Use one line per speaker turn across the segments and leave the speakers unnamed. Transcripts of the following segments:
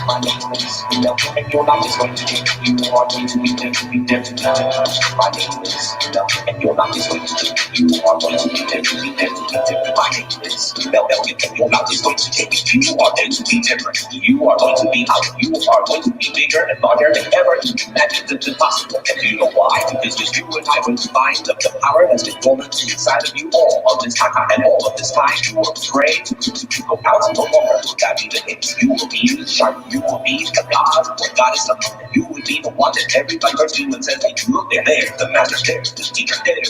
My name is Nelson, and your life is going to change. You are going to be different, be different. My name is Nelson, and your life is going to change. You are going to be different, be different, be different. My name is Nelson, and your life is going to change. You are going to be different. You are going to be out. You are going to be bigger and larger than ever. Imagine it's impossible. And do you know why? Because just you and I will find the power that's been dormant inside of you all of this time. And all of this time, you were afraid to go out no longer. That be the case. You will be sharp. You will be the God or goddess of. You will be the one that everybody turns to and says, "Hey, look, they're there. The master's there. The teacher there.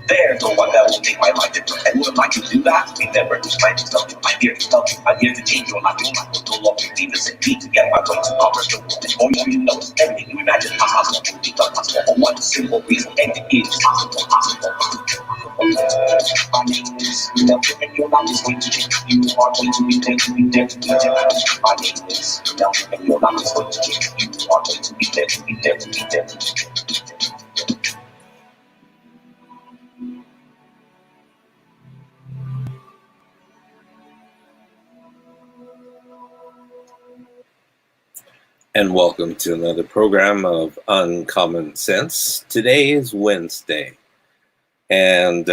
There's the one that will make my life different." And would like to do that? Remember, this plan is something I'm here to tell you. I'm here to change your life. Your life will no longer be the same. Together, I'm going to conquer the world. And all you know is everything you imagine possible to be done possible for one simple reason, and it is possible, possible. My name is Nelson, and your life is going to change. You are going to be different, be different, be different. My name is Nelson, and your life is going to change. You are going to be different, be different, be different.
And welcome to another program of Uncommon Sense. Today is Wednesday, and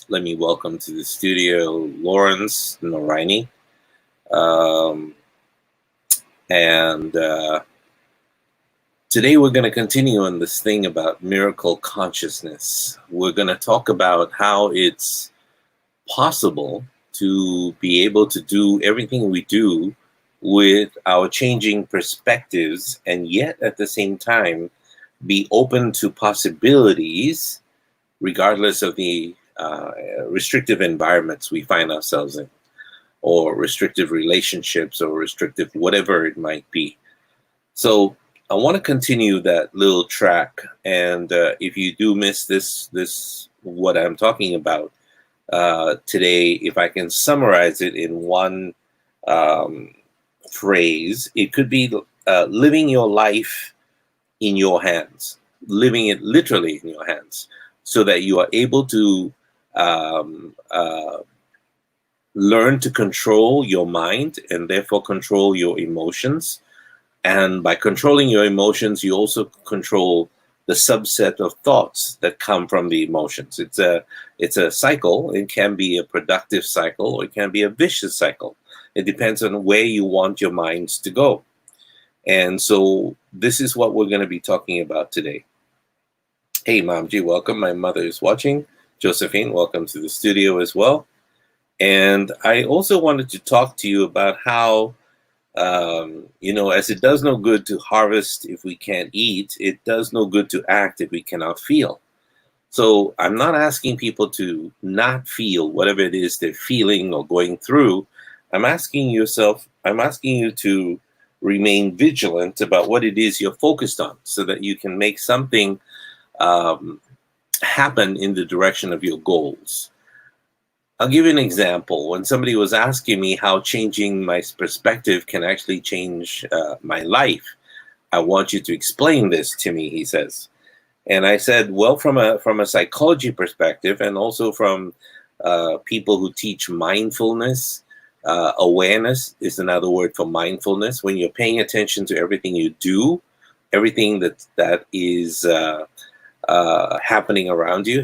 let me welcome to the studio Lawrence Naraini. Today we're going to continue on this thing about miracle consciousness. We're going to talk about how it's possible to be able to do everything we do with our changing perspectives, and yet at the same time be open to possibilities regardless of the restrictive environments we find ourselves in, or restrictive relationships, or restrictive whatever it might be. So I want to continue that little track, and if you do miss this what I'm talking about today, if I can summarize it in one phrase, it could be living your life in your hands, living it literally in your hands, so that you are able to learn to control your mind and therefore control your emotions. And by controlling your emotions, you also control the subset of thoughts that come from the emotions. It's a cycle. It can be a productive cycle, or it can be a vicious cycle. It depends on where you want your minds to go. And so this is what we're going to be talking about today. Hey, Mamji, welcome. My mother is watching. Josephine, welcome to the studio as well. And I also wanted to talk to you about how, as it does no good to harvest if we can't eat, it does no good to act if we cannot feel. So I'm not asking people to not feel whatever it is they're feeling or going through. I'm asking you to remain vigilant about what it is you're focused on, so that you can make something happen in the direction of your goals. I'll give you an example. When somebody was asking me how changing my perspective can actually change my life, "I want you to explain this to me," he says. And I said, well, from a psychology perspective, and also from people who teach mindfulness, awareness is another word for mindfulness. When you're paying attention to everything you do, everything that is happening around you,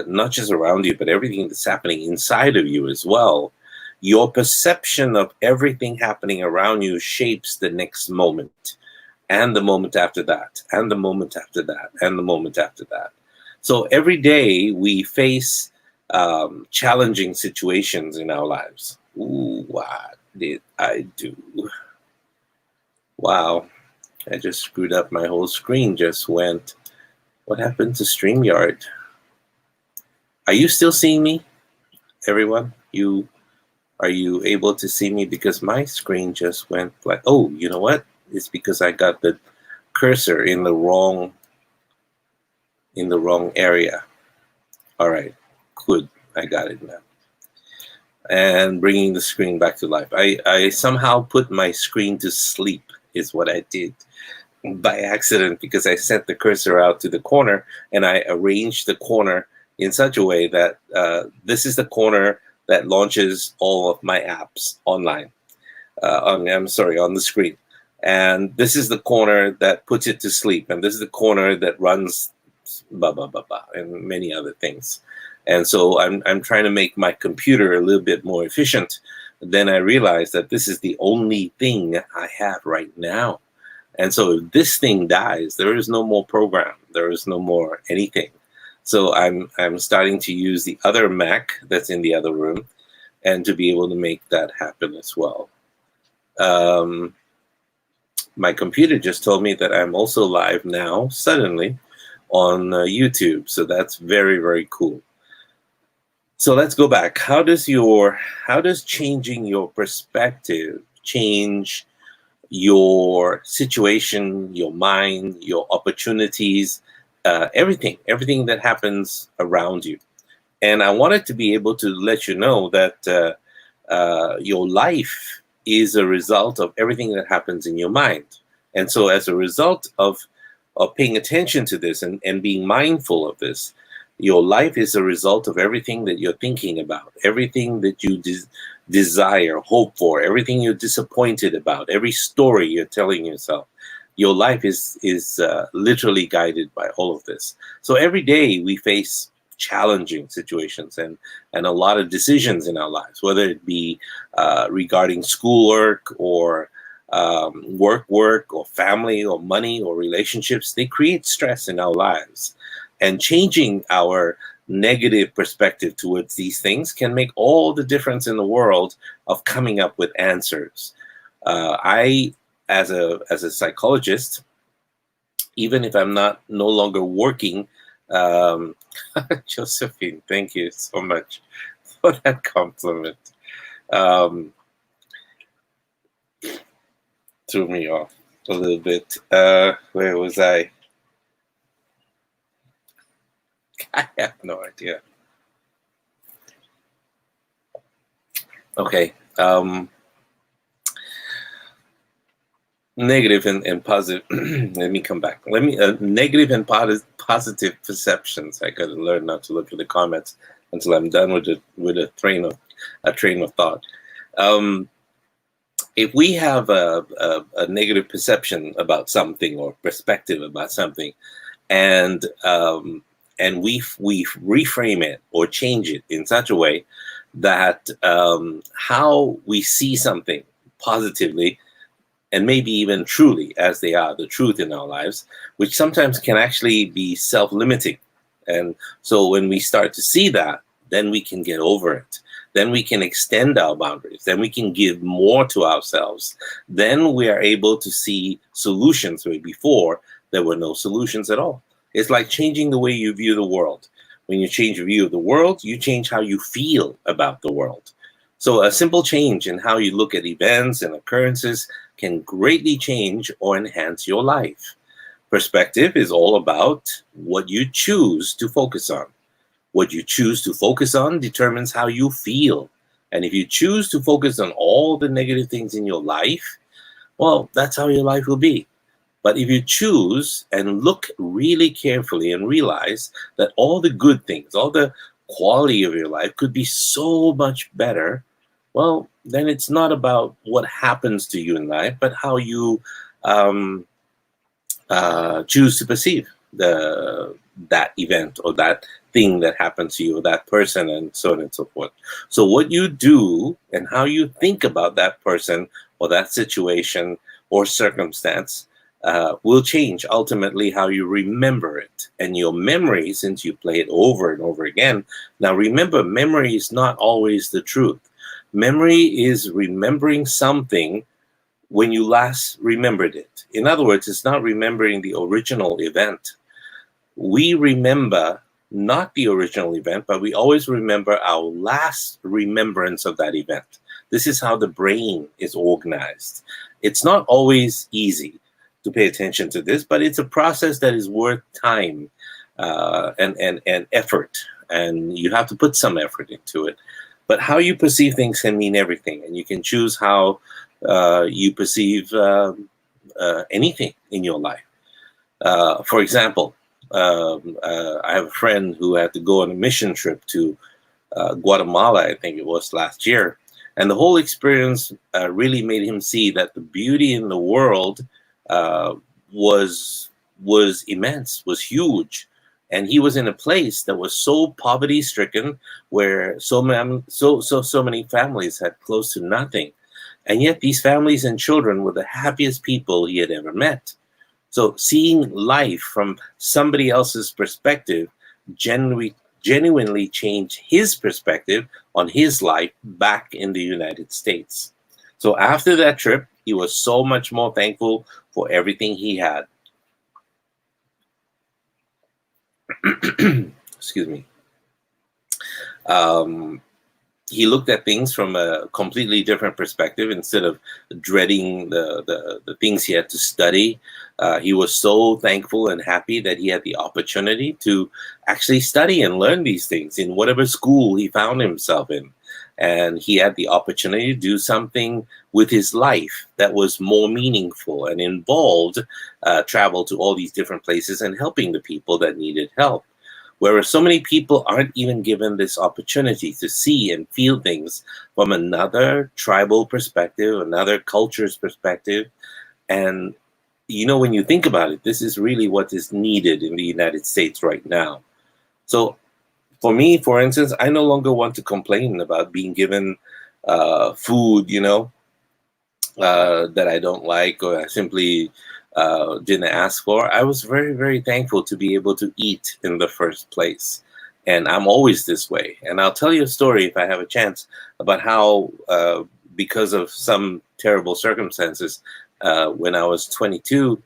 not just around you, but everything that's happening inside of you as well, your perception of everything happening around you shapes the next moment, and the moment after that, and the moment after that, and the moment after that. So every day we face challenging situations in our lives. Ooh, what did I do? Wow, I just screwed up. My whole screen just went. What happened to StreamYard? Are you still seeing me, everyone? Are you able to see me? Because my screen just went like, oh, you know what? It's because I got the cursor in the wrong area. All right, good. I got it now. And bringing the screen back to life. I somehow put my screen to sleep is what I did by accident, because I sent the cursor out to the corner, and I arranged the corner in such a way that this is the corner that launches all of my apps online. on the screen. And this is the corner that puts it to sleep, and this is the corner that runs blah blah blah blah, and many other things. And so I'm trying to make my computer a little bit more efficient. Then I realized that this is the only thing I have right now. And so if this thing dies, there is no more program. There is no more anything. So I'm starting to use the other Mac that's in the other room, and to be able to make that happen as well. My computer just told me that I'm also live now, suddenly, on YouTube. So that's very, very cool. So let's go back. How does changing your perspective change your situation, your mind, your opportunities, everything that happens around you? And I wanted to be able to let you know that your life is a result of everything that happens in your mind. And so as a result of paying attention to this and being mindful of this, your life is a result of everything that you're thinking about, everything that you desire, hope for, everything you're disappointed about, every story you're telling yourself. Your life is literally guided by all of this. So every day we face challenging situations and a lot of decisions in our lives, whether it be regarding schoolwork or work or family or money or relationships. They create stress in our lives. And changing our negative perspective towards these things can make all the difference in the world of coming up with answers. I, as a psychologist, even if I'm no longer working, Josephine, thank you so much for that compliment. Threw me off a little bit. Where was I? I have no idea. Okay. Negative and positive. Let me come back. Negative and positive perceptions. I got to learn not to look at the comments until I'm done with a train of thought. If we have a negative perception about something or perspective about something, and we reframe it or change it in such a way that how we see something positively, and maybe even truly as they are, the truth in our lives, which sometimes can actually be self-limiting. And so when we start to see that, then we can get over it. Then we can extend our boundaries. Then we can give more to ourselves. Then we are able to see solutions where before there were no solutions at all. It's like changing the way you view the world. When you change your view of the world, you change how you feel about the world. So a simple change in how you look at events and occurrences can greatly change or enhance your life. Perspective is all about what you choose to focus on. What you choose to focus on determines how you feel. And if you choose to focus on all the negative things in your life, well, that's how your life will be. But if you choose and look really carefully and realize that all the good things, all the quality of your life could be so much better, well, then it's not about what happens to you in life, but how you choose to perceive that event or that thing that happens to you, or that person, and so on and so forth. So what you do and how you think about that person or that situation or circumstance will change ultimately how you remember it. And your memory, since you play it over and over again, now remember, memory is not always the truth. Memory is remembering something when you last remembered it. In other words, it's not remembering the original event. We remember not the original event, but we always remember our last remembrance of that event. This is how the brain is organized. It's not always easy to pay attention to this, but it's a process that is worth time and effort, and you have to put some effort into it. But how you perceive things can mean everything, and you can choose how you perceive anything in your life. For example, I have a friend who had to go on a mission trip to Guatemala, I think it was last year, And the whole experience really made him see that the beauty in the world uh, was immense, was huge. And he was in a place that was so poverty stricken, where so many families had close to nothing, and yet these families and children were the happiest people he had ever met. So seeing life from somebody else's perspective genuinely changed his perspective on his life back in the United States. So after that trip, he was so much more thankful for everything he had. Excuse me. Um, he looked at things from a completely different perspective. Instead of dreading the things he had to study, he was so thankful and happy that he had the opportunity to actually study and learn these things in whatever school he found himself in. And he had the opportunity to do something with his life that was more meaningful and involved travel to all these different places and helping the people that needed help. Whereas so many people aren't even given this opportunity to see and feel things from another tribal perspective, another culture's perspective. And, when you think about it, this is really what is needed in the United States right now. So for me, for instance, I no longer want to complain about being given food, that I don't like, or I simply didn't ask for. I was very, very thankful to be able to eat in the first place. And I'm always this way. And I'll tell you a story if I have a chance about how, because of some terrible circumstances, when I was 22,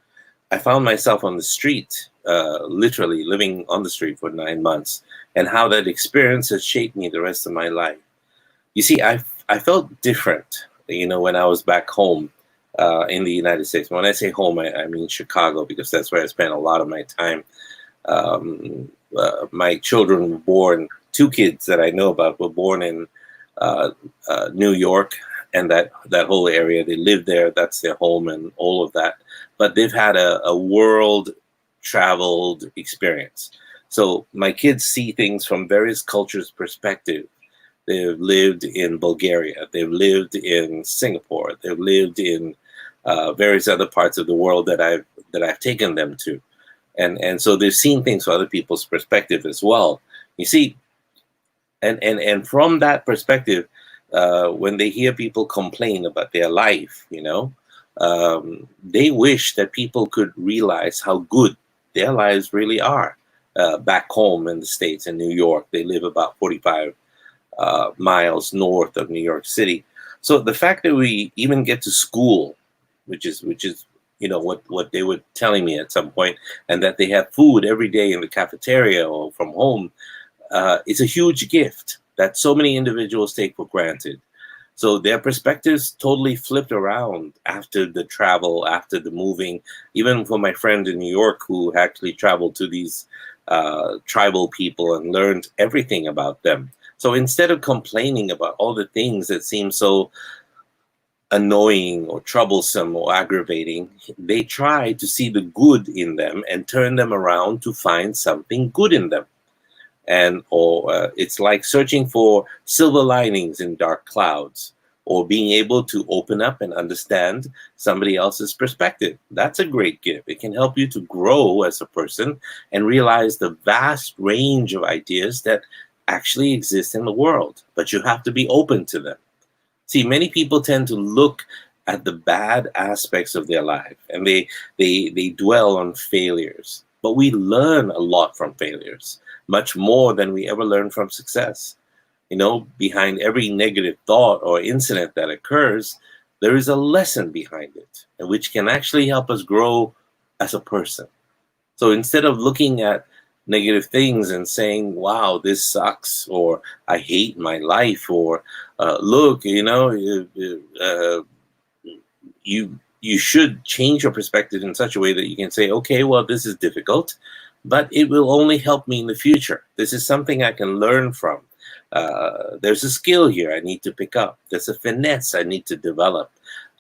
I found myself on the street, literally living on the street for 9 months, and how that experience has shaped me the rest of my life. You see, I felt different, when I was back home in the United States. When I say home, I mean Chicago, because that's where I spent a lot of my time. My children were born, 2 kids that I know about were born in New York and that whole area. They live there. That's their home and all of that. But they've had a world traveled experience. So my kids see things from various cultures' perspective. They've lived in Bulgaria. They've lived in Singapore. They've lived in various other parts of the world that I've taken them to, and so they've seen things from other people's perspective as well. You see, and from that perspective, when they hear people complain about their life, they wish that people could realize how good their lives really are. Back home in the States, in New York, they live about 45 miles north of New York City. So the fact that we even get to school, which is what they were telling me at some point, and that they have food every day in the cafeteria or from home, is a huge gift that so many individuals take for granted. So their perspectives totally flipped around after the travel, after the moving. Even for my friend in New York who actually traveled to these tribal people and learned everything about them. So instead of complaining about all the things that seem so annoying or troublesome or aggravating, they try to see the good in them and turn them around to find something good in them. And it's like searching for silver linings in dark clouds, or being able to open up and understand somebody else's perspective. That's a great gift. It can help you to grow as a person and realize the vast range of ideas that actually exist in the world, but you have to be open to them. See, many people tend to look at the bad aspects of their life, and they dwell on failures. But we learn a lot from failures, much more than we ever learn from success. Behind every negative thought or incident that occurs, there is a lesson behind it, and which can actually help us grow as a person. So instead of looking at negative things and saying, wow, this sucks, or I hate my life, or look, you should change your perspective in such a way that you can say, okay, well, this is difficult, but it will only help me in the future. This is something I can learn from. There's a skill here I need to pick up. There's a finesse I need to develop.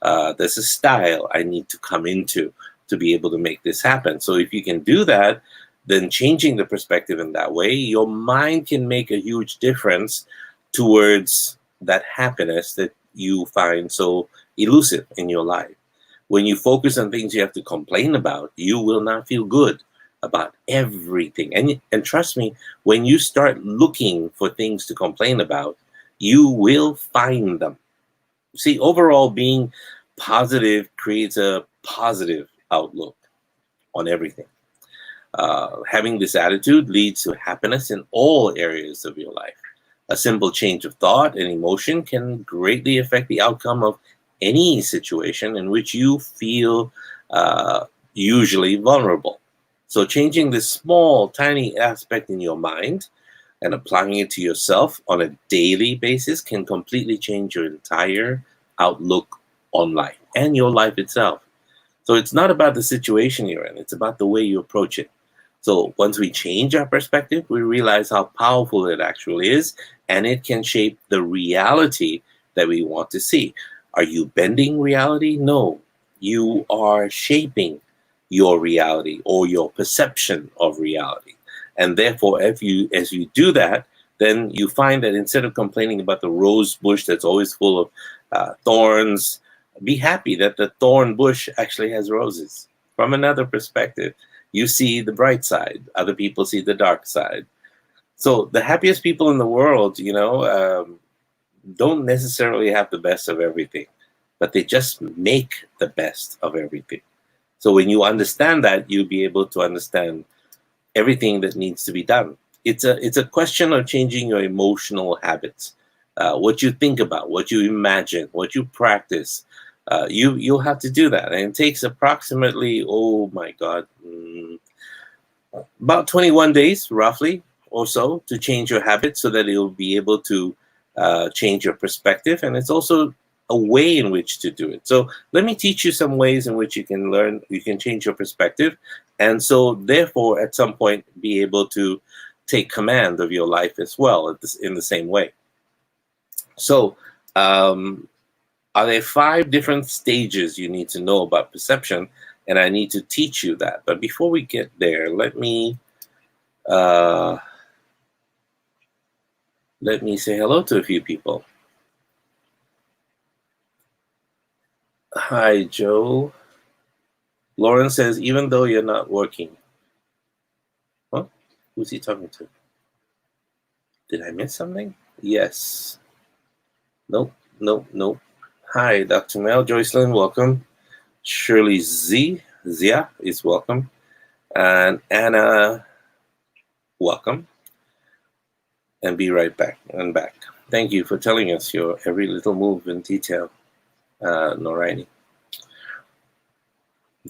There's a style I need to come into to be able to make this happen. So if you can do that, then changing the perspective in that way, your mind can make a huge difference towards that happiness that you find so elusive in your life. When you focus on things you have to complain about, you will not feel good about everything. And trust me, when you start looking for things to complain about, you will find them. See, overall, being positive creates a positive outlook on everything. Having this attitude leads to happiness in all areas of your life. A simple change of thought and emotion can greatly affect the outcome of any situation in which you feel usually vulnerable. So, changing this small, tiny aspect in your mind and applying it to yourself on a daily basis can completely change your entire outlook on life and your life itself. So, it's not about the situation you're in, it's about the way you approach it. So once we change our perspective, we realize how powerful it actually is, and it can shape the reality that we want to see. Are you bending reality? No. You are shaping your reality or your perception of reality. And therefore, as you do that, then you find that instead of complaining about the rose bush that's always full of thorns, be happy that the thorn bush actually has roses. From another perspective, you see the bright side. Other people see the dark side. So the happiest people in the world, don't necessarily have the best of everything, but they just make the best of everything. So when you understand that, you'll be able to understand everything that needs to be done. It's a question of changing your emotional habits, what you think about, what you imagine, what you practice. You'll have to do that, and it takes approximately, oh my God, about 21 days, roughly, or so, to change your habits so that you'll be able to change your perspective. And it's also a way in which to do it. So let me teach you some ways in which you can change your perspective, and so therefore at some point be able to take command of your life as well in the same way. So are there 5 different stages you need to know about perception? And I need to teach you that. But before we get there, let me say hello to a few people. Hi, Joe. Lauren says, even though you're not working. Huh? Who's he talking to? Did I miss something? Yes. Nope. Hi, Dr. Mel. Joycelyn, welcome. Shirley Zia is welcome. And Anna, welcome. And be right back. Thank you for telling us your every little move in detail, Noraini.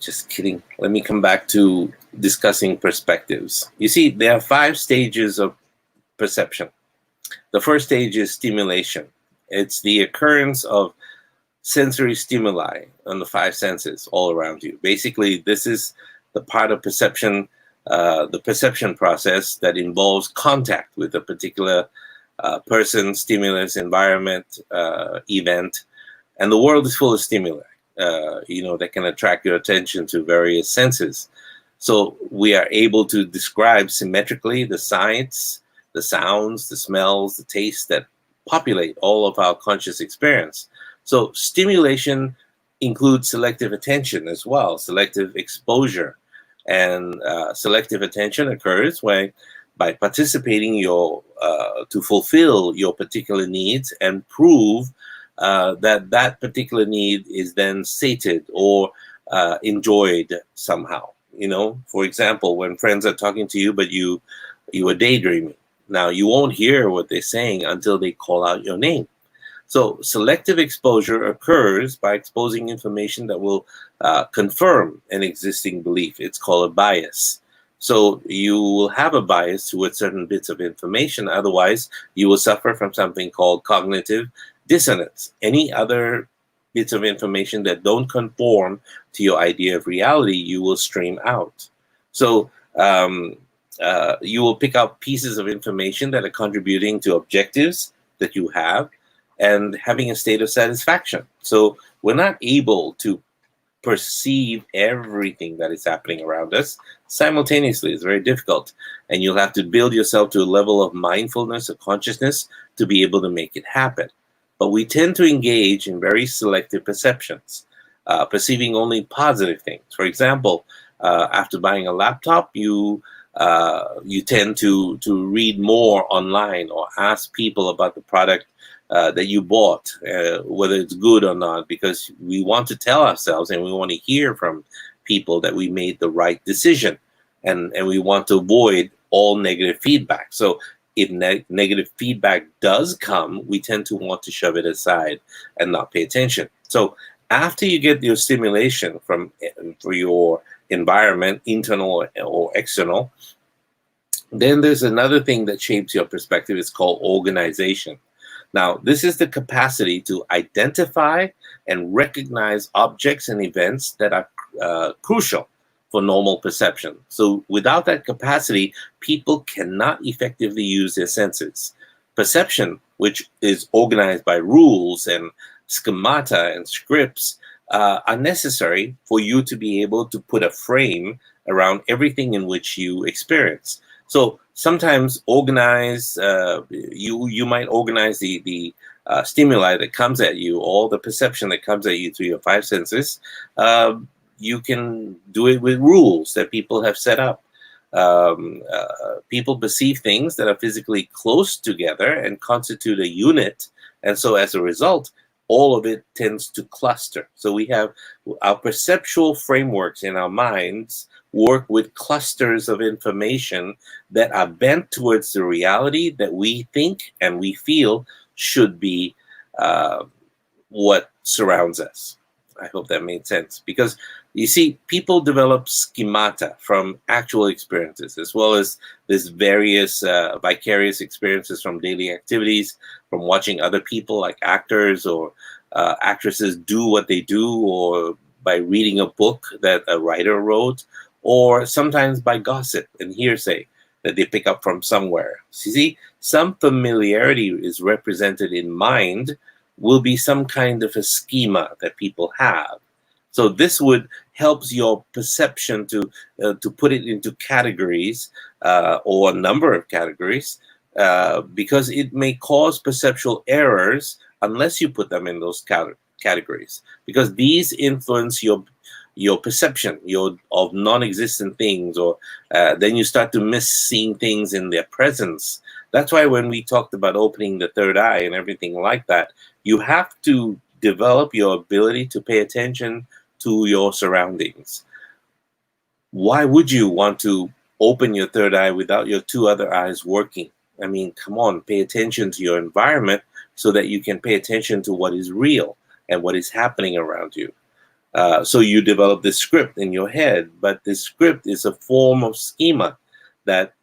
Just kidding. Let me come back to discussing perspectives. You see, there are 5 stages of perception. The first stage is stimulation. It's the occurrence of sensory stimuli on the 5 senses all around you. Basically, this is the part of perception, the perception process that involves contact with a particular person, stimulus, environment, event. And the world is full of stimuli, that can attract your attention to various senses. So we are able to describe symmetrically the sights, the sounds, the smells, the tastes that populate all of our conscious experience. So stimulation includes selective attention as well, selective exposure. And selective attention occurs when, by participating to fulfill your particular needs and prove that particular need is then sated or enjoyed somehow. For example, when friends are talking to you, but you are daydreaming. Now, you won't hear what they're saying until they call out your name. So selective exposure occurs by exposing information that will confirm an existing belief. It's called a bias. So you will have a bias towards certain bits of information. Otherwise, you will suffer from something called cognitive dissonance. Any other bits of information that don't conform to your idea of reality, you will stream out. So you will pick up pieces of information that are contributing to objectives that you have and having a state of satisfaction. So we're not able to perceive everything that is happening around us simultaneously. It's very difficult. And you'll have to build yourself to a level of mindfulness or consciousness to be able to make it happen. but we tend to engage in very selective perceptions, perceiving only positive things. For example, after buying a laptop, you tend to read more online or ask people about the product that you bought, whether it's good or not, because we want to tell ourselves and we want to hear from people that we made the right decision, and we want to avoid all negative feedback. So if negative feedback does come, we tend to want to shove it aside and not pay attention. So after you get your stimulation for your environment, internal or external, then there's another thing that shapes your perspective. It's called organization. Now, this is the capacity to identify and recognize objects and events that are crucial for normal perception. So without that capacity, people cannot effectively use their senses. Perception, which is organized by rules and schemata and scripts, are necessary for you to be able to put a frame around everything in which you experience. So sometimes you might organize the stimuli that comes at you, all the perception that comes at you through your five senses. You can do it with rules that people have set up. People perceive things that are physically close together and constitute a unit. And so as a result, all of it tends to cluster. So we have our perceptual frameworks in our minds work with clusters of information that are bent towards the reality that we think and we feel should be what surrounds us. I hope that made sense. Because you see, people develop schemata from actual experiences, as well as this various vicarious experiences from daily activities, from watching other people like actors or actresses do what they do, or by reading a book that a writer wrote, or sometimes by gossip and hearsay that they pick up from somewhere. So you see, some familiarity is represented in mind will be some kind of a schema that people have. So this would helps your perception to put it into categories or a number of categories, because it may cause perceptual errors unless you put them in those categories, because these influence your perception of non-existent things, or then you start to miss seeing things in their presence. That's why when we talked about opening the third eye and everything like that, you have to develop your ability to pay attention to your surroundings. Why would you want to open your third eye without your two other eyes working? I mean, come on, pay attention to your environment so that you can pay attention to what is real and what is happening around you. So you develop this script in your head, but this script is a form of schema that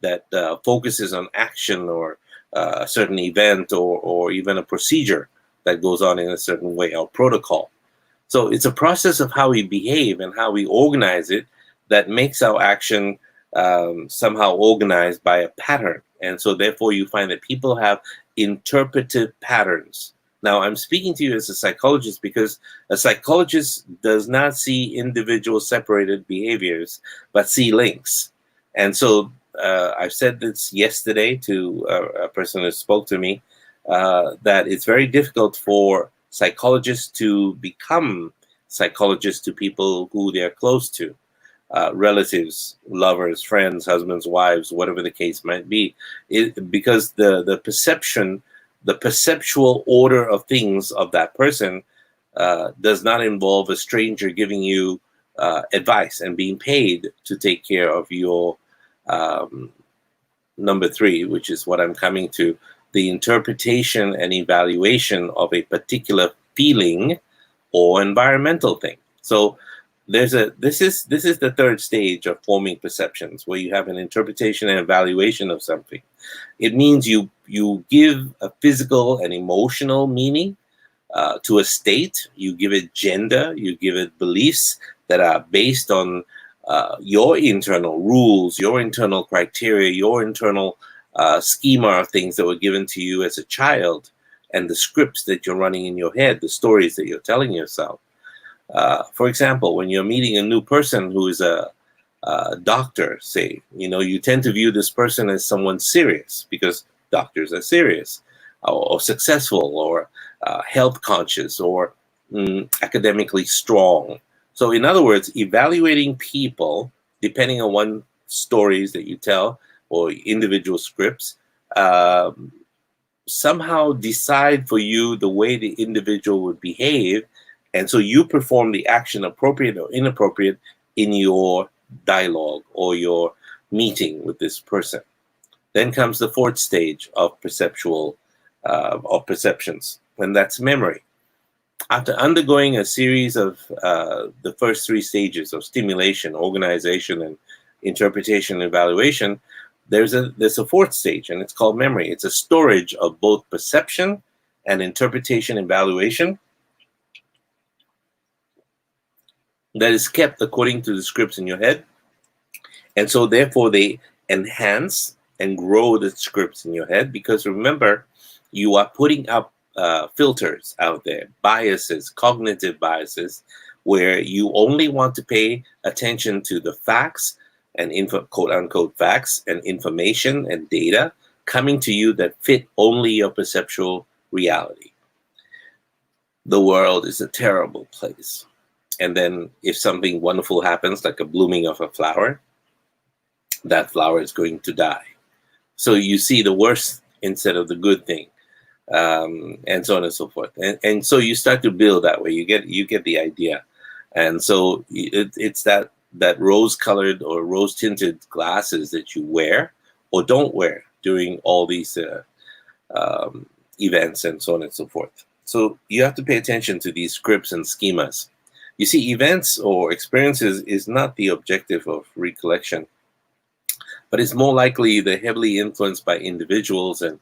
focuses on action or a certain event or even a procedure that goes on in a certain way, or protocol. So it's a process of how we behave and how we organize it that makes our action somehow organized by a pattern. And so therefore you find that people have interpretive patterns. Now, I'm speaking to you as a psychologist because a psychologist does not see individual separated behaviors, but see links. And so I've said this yesterday to a person who spoke to me, that it's very difficult for psychologists to become psychologists to people who they're close to, relatives, lovers, friends, husbands, wives, whatever the case might be, because the perceptual order of things of that person does not involve a stranger giving you advice and being paid to take care of your number three, which is what I'm coming to, the interpretation and evaluation of a particular feeling or environmental thing. So this is the third stage of forming perceptions, where you have an interpretation and evaluation of something. It means you give a physical and emotional meaning to a state. You give it gender. You give it beliefs that are based on your internal rules, your internal criteria, your internal schema of things that were given to you as a child, and the scripts that you're running in your head, the stories that you're telling yourself. For example, when you're meeting a new person who is a doctor, say, you tend to view this person as someone serious because doctors are serious or successful, or health conscious or academically strong. So in other words, evaluating people, depending on what stories that you tell or individual scripts, somehow decide for you the way the individual would behave. And so you perform the action appropriate or inappropriate in your dialogue or your meeting with this person. Then comes the fourth stage of perceptual of perceptions, and that's memory. After undergoing a series of the first three stages of stimulation, organization, and interpretation and evaluation, there's a fourth stage, and it's called memory. It's a storage of both perception and interpretation and evaluation that is kept according to the scripts in your head. And so therefore they enhance and grow the scripts in your head, because remember, you are putting up filters out there, biases, cognitive biases, where you only want to pay attention to the facts and quote unquote facts and information and data coming to you that fit only your perceptual reality. The world is a terrible place. And then if something wonderful happens, like a blooming of a flower, that flower is going to die. So you see the worst instead of the good thing, and so on and so forth. And so you start to build that way. You get the idea. And so it's that rose-colored or rose-tinted glasses that you wear or don't wear during all these events and so on and so forth. So you have to pay attention to these scripts and schemas. You see, events or experiences is not the objective of recollection, but it's more likely they're heavily influenced by individuals and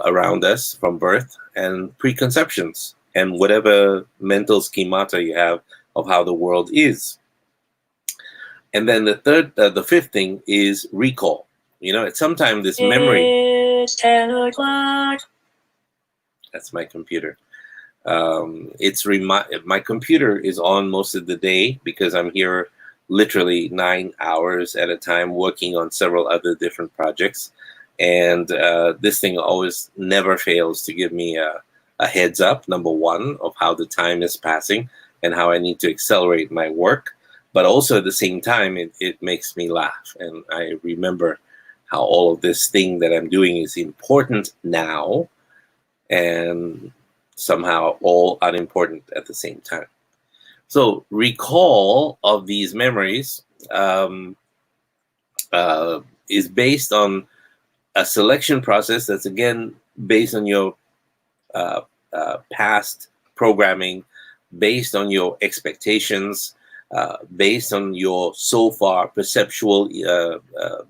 around us from birth and preconceptions and whatever mental schemata you have of how the world is. And then the fifth thing is recall. You know, sometimes this memory.
It's 10 o'clock.
That's my computer. My computer is on most of the day because I'm here literally 9 hours at a time working on several other different projects. And this thing always never fails to give me a heads up, number one, of how the time is passing and how I need to accelerate my work. But also at the same time, it makes me laugh. And I remember how all of this thing that I'm doing is important now and somehow all unimportant at the same time. So recall of these memories is based on a selection process that's, again, based on your past programming, based on your expectations, based on your so far perceptual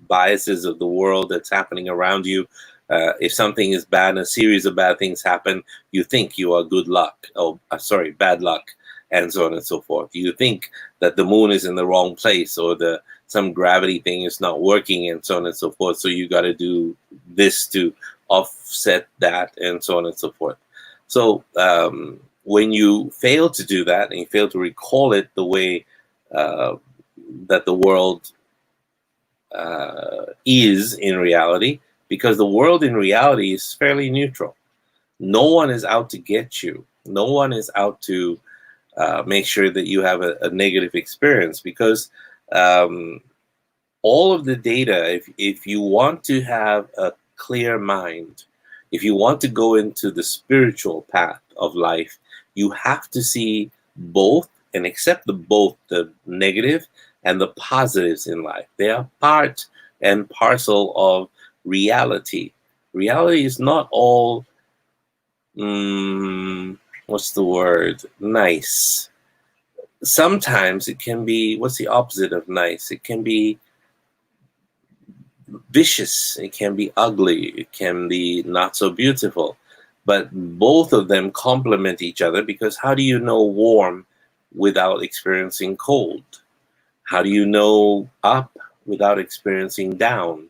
biases of the world that's happening around you. If something is bad, a series of bad things happen, you think you are bad luck, and so on and so forth. You think that the moon is in the wrong place or some gravity thing is not working, and so on and so forth. So you got to do this to offset that, and so on and so forth. So when you fail to do that and you fail to recall it the way that the world is in reality, because the world in reality is fairly neutral. No one is out to get you. No one is out to make sure that you have a negative experience, because all of the data, if you want to have a clear mind, if you want to go into the spiritual path of life, you have to see both and accept both the negative and the positives in life. They are part and parcel of reality. Reality is not all, nice. Sometimes it can be, what's the opposite of nice? It can be vicious, it can be ugly, it can be not so beautiful. But both of them complement each other, because how do you know warm without experiencing cold? How do you know up without experiencing down?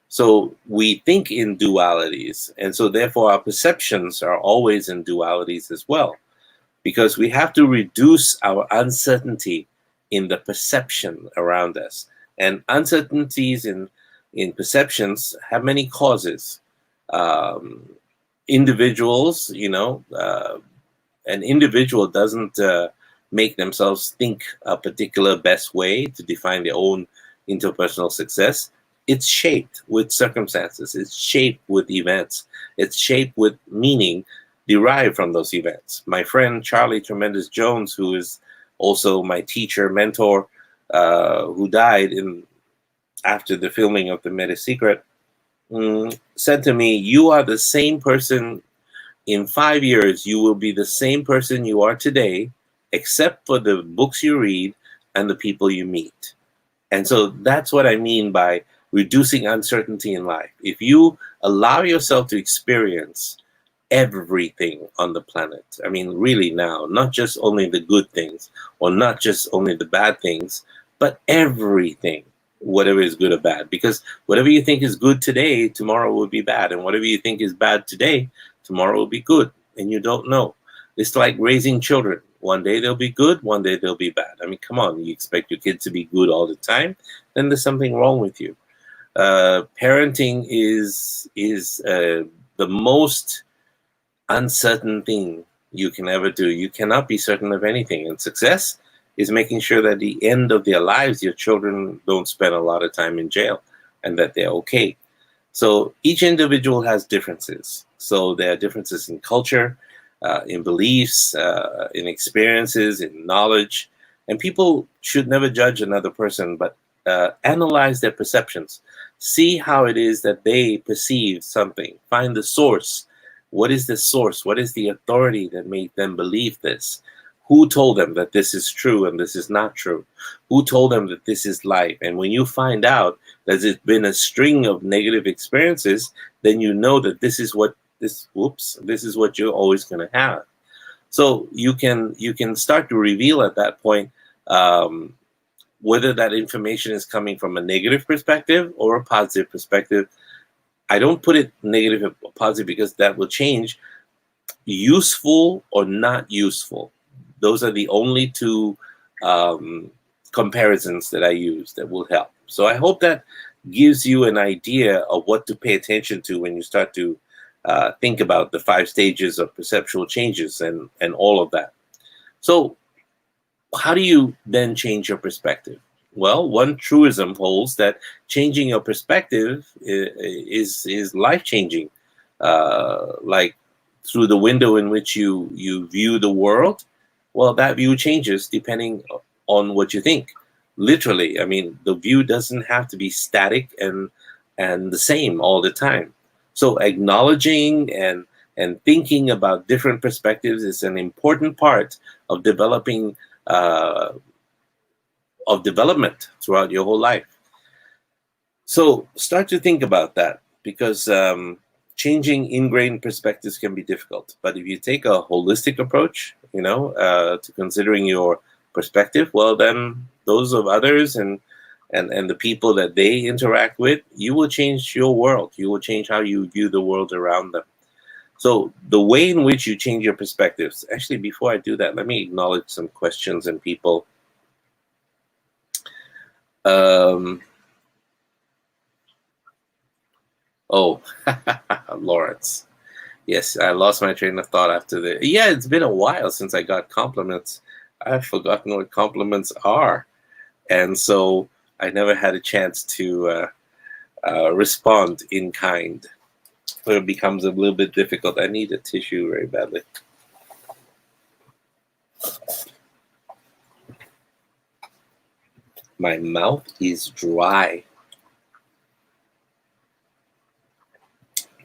So we think in dualities, and so therefore our perceptions are always in dualities as well, because we have to reduce our uncertainty in the perception around us. And uncertainties in perceptions have many causes. individuals, an individual doesn't make themselves think a particular best way to define their own interpersonal success. It's shaped with circumstances. It's shaped with events. It's shaped with meaning derived from those events. My friend Charlie Tremendous Jones, who is also my teacher, mentor, who died after the filming of The Meta Secret, said to me, "You are the same person in 5 years. You will be the same person you are today, except for the books you read and the people you meet." And so that's what I mean by reducing uncertainty in life. If you allow yourself to experience everything on the planet, I mean, really now, not just only the good things or not just only the bad things, but everything, whatever is good or bad, because whatever you think is good today, tomorrow will be bad. And whatever you think is bad today, tomorrow will be good. And you don't know. It's like raising children. One day they'll be good, one day they'll be bad. I mean, come on, you expect your kids to be good all the time, then there's something wrong with you. Parenting is the most uncertain thing you can ever do. You cannot be certain of anything. And success is making sure that at the end of their lives, your children don't spend a lot of time in jail and that they're okay. So each individual has differences. So there are differences in culture, in beliefs, in experiences, in knowledge. And people should never judge another person, but analyze their perceptions. See how it is that they perceive something. Find the source. What is the source? What is the authority that made them believe this? Who told them that this is true and this is not true? Who told them that this is life? And when you find out that it's been a string of negative experiences, then you know that this is what you're always going to have. So you can start to reveal at that point whether that information is coming from a negative perspective or a positive perspective. I don't put it negative or positive because that will change. Useful or not useful. Those are the only two comparisons that I use that will help. So I hope that gives you an idea of what to pay attention to when you start to think about the 5 stages of perceptual changes and all of that. So how do you then change your perspective? Well, one truism holds that changing your perspective is life-changing. Like through the window in which you view the world, well, that view changes depending on what you think. Literally, I mean, the view doesn't have to be static and the same all the time. So acknowledging and thinking about different perspectives is an important part of development throughout your whole life. So start to think about that, because changing ingrained perspectives can be difficult. But if you take a holistic approach, to considering your perspective, well, then those of others and the people that they interact with, you will change your world. You will change how you view the world around them. So the way in which you change your perspectives, actually, before I do that, let me acknowledge some questions and people. Lawrence. Yes, I lost my train of thought after it's been a while since I got compliments. I've forgotten what compliments are. And so I never had a chance to respond in kind. So it becomes a little bit difficult. I need a tissue very badly. My mouth is dry.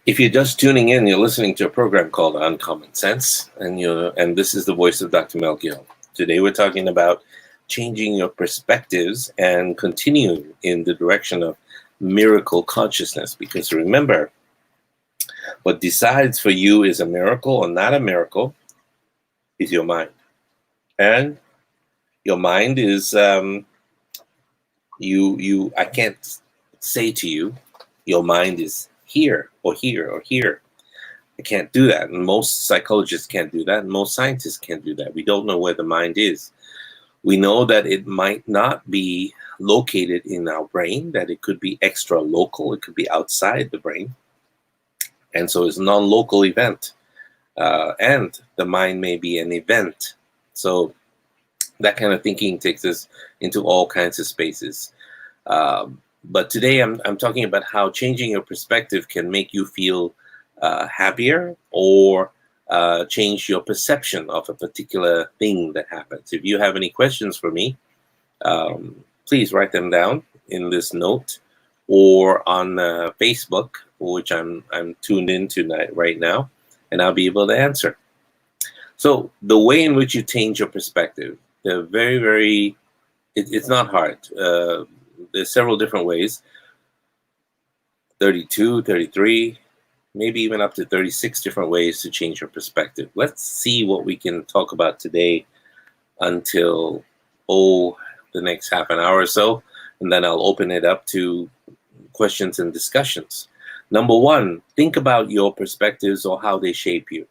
If you're just tuning in, you're listening to a program called Uncommon Sense, and this is the voice of Dr. Mel Gill. Today we're talking about changing your perspectives and continuing in the direction of miracle consciousness. Because remember, what decides for you is a miracle or not a miracle is your mind. And your mind is, I can't say to you, your mind is here or here or here. I can't do that. And most psychologists can't do that. And most scientists can't do that. We don't know where the mind is. We know that it might not be located in our brain, that it could be extra local. It could be outside the brain. And so it's a non-local event. And the mind may be an event. So that kind of thinking takes us into all kinds of spaces. But today I'm talking about how changing your perspective can make you feel happier, or change your perception of a particular thing that happens. If you have any questions for me, please write them down in this note, or on Facebook, which I'm tuned into right now, and I'll be able to answer. So the way in which you change your perspective, they're very, it's not hard. There's several different ways. 32, 33, maybe even up to 36 different ways to change your perspective. Let's see what we can talk about today until, the next half an hour or so, and then I'll open it up to questions and discussions. Number one, think about your perspectives or how they shape you.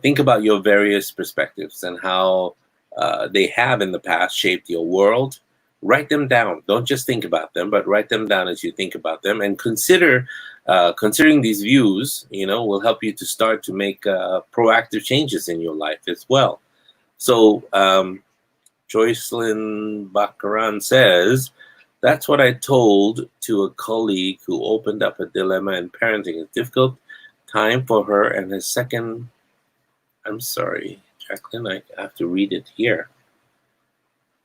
Think about your various perspectives and how they have in the past shaped your world. Write them down. Don't just think about them, but write them down as you think about them, and considering these views, will help you to start to make proactive changes in your life as well. So Joycelyn Bakaran says, that's what I told to a colleague who opened up a dilemma in parenting. It's a difficult time for her and his second. I'm sorry, Jacqueline, I have to read it here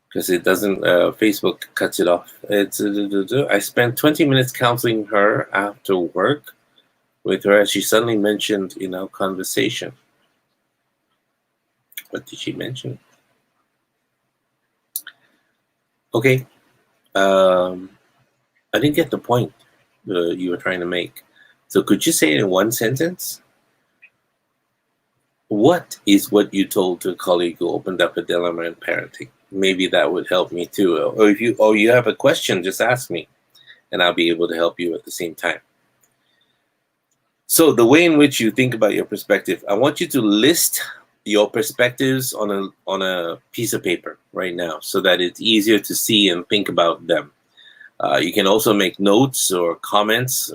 because it doesn't, Facebook cuts it off. It's I spent 20 minutes counseling her after work with her as she suddenly mentioned in our conversation. What did she mention? Okay. I didn't get the point you were trying to make. So could you say it in one sentence? What is what you told to a colleague who opened up a dilemma in parenting? Maybe that would help me too. Or if you have a question, just ask me, and I'll be able to help you at the same time. So the way in which you think about your perspective, I want you to list your perspectives on a piece of paper right now, so that it's easier to see and think about them. You can also make notes or comments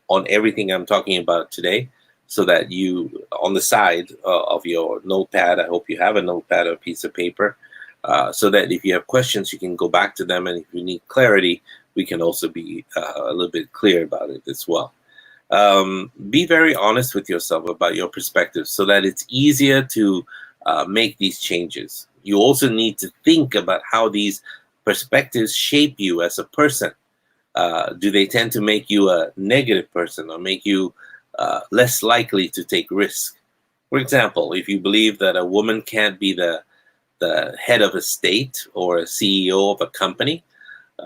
on everything I'm talking about today, so that you, on the side of your notepad, I hope you have a notepad or a piece of paper, so that if you have questions, you can go back to them, and if you need clarity, we can also be a little bit clear about it as well. Be very honest with yourself about your perspective, so that it's easier to make these changes. You also need to think about how these perspectives shape you as a person. Do they tend to make you a negative person, or make you less likely to take risk? For example, if you believe that a woman can't be the head of a state or a CEO of a company,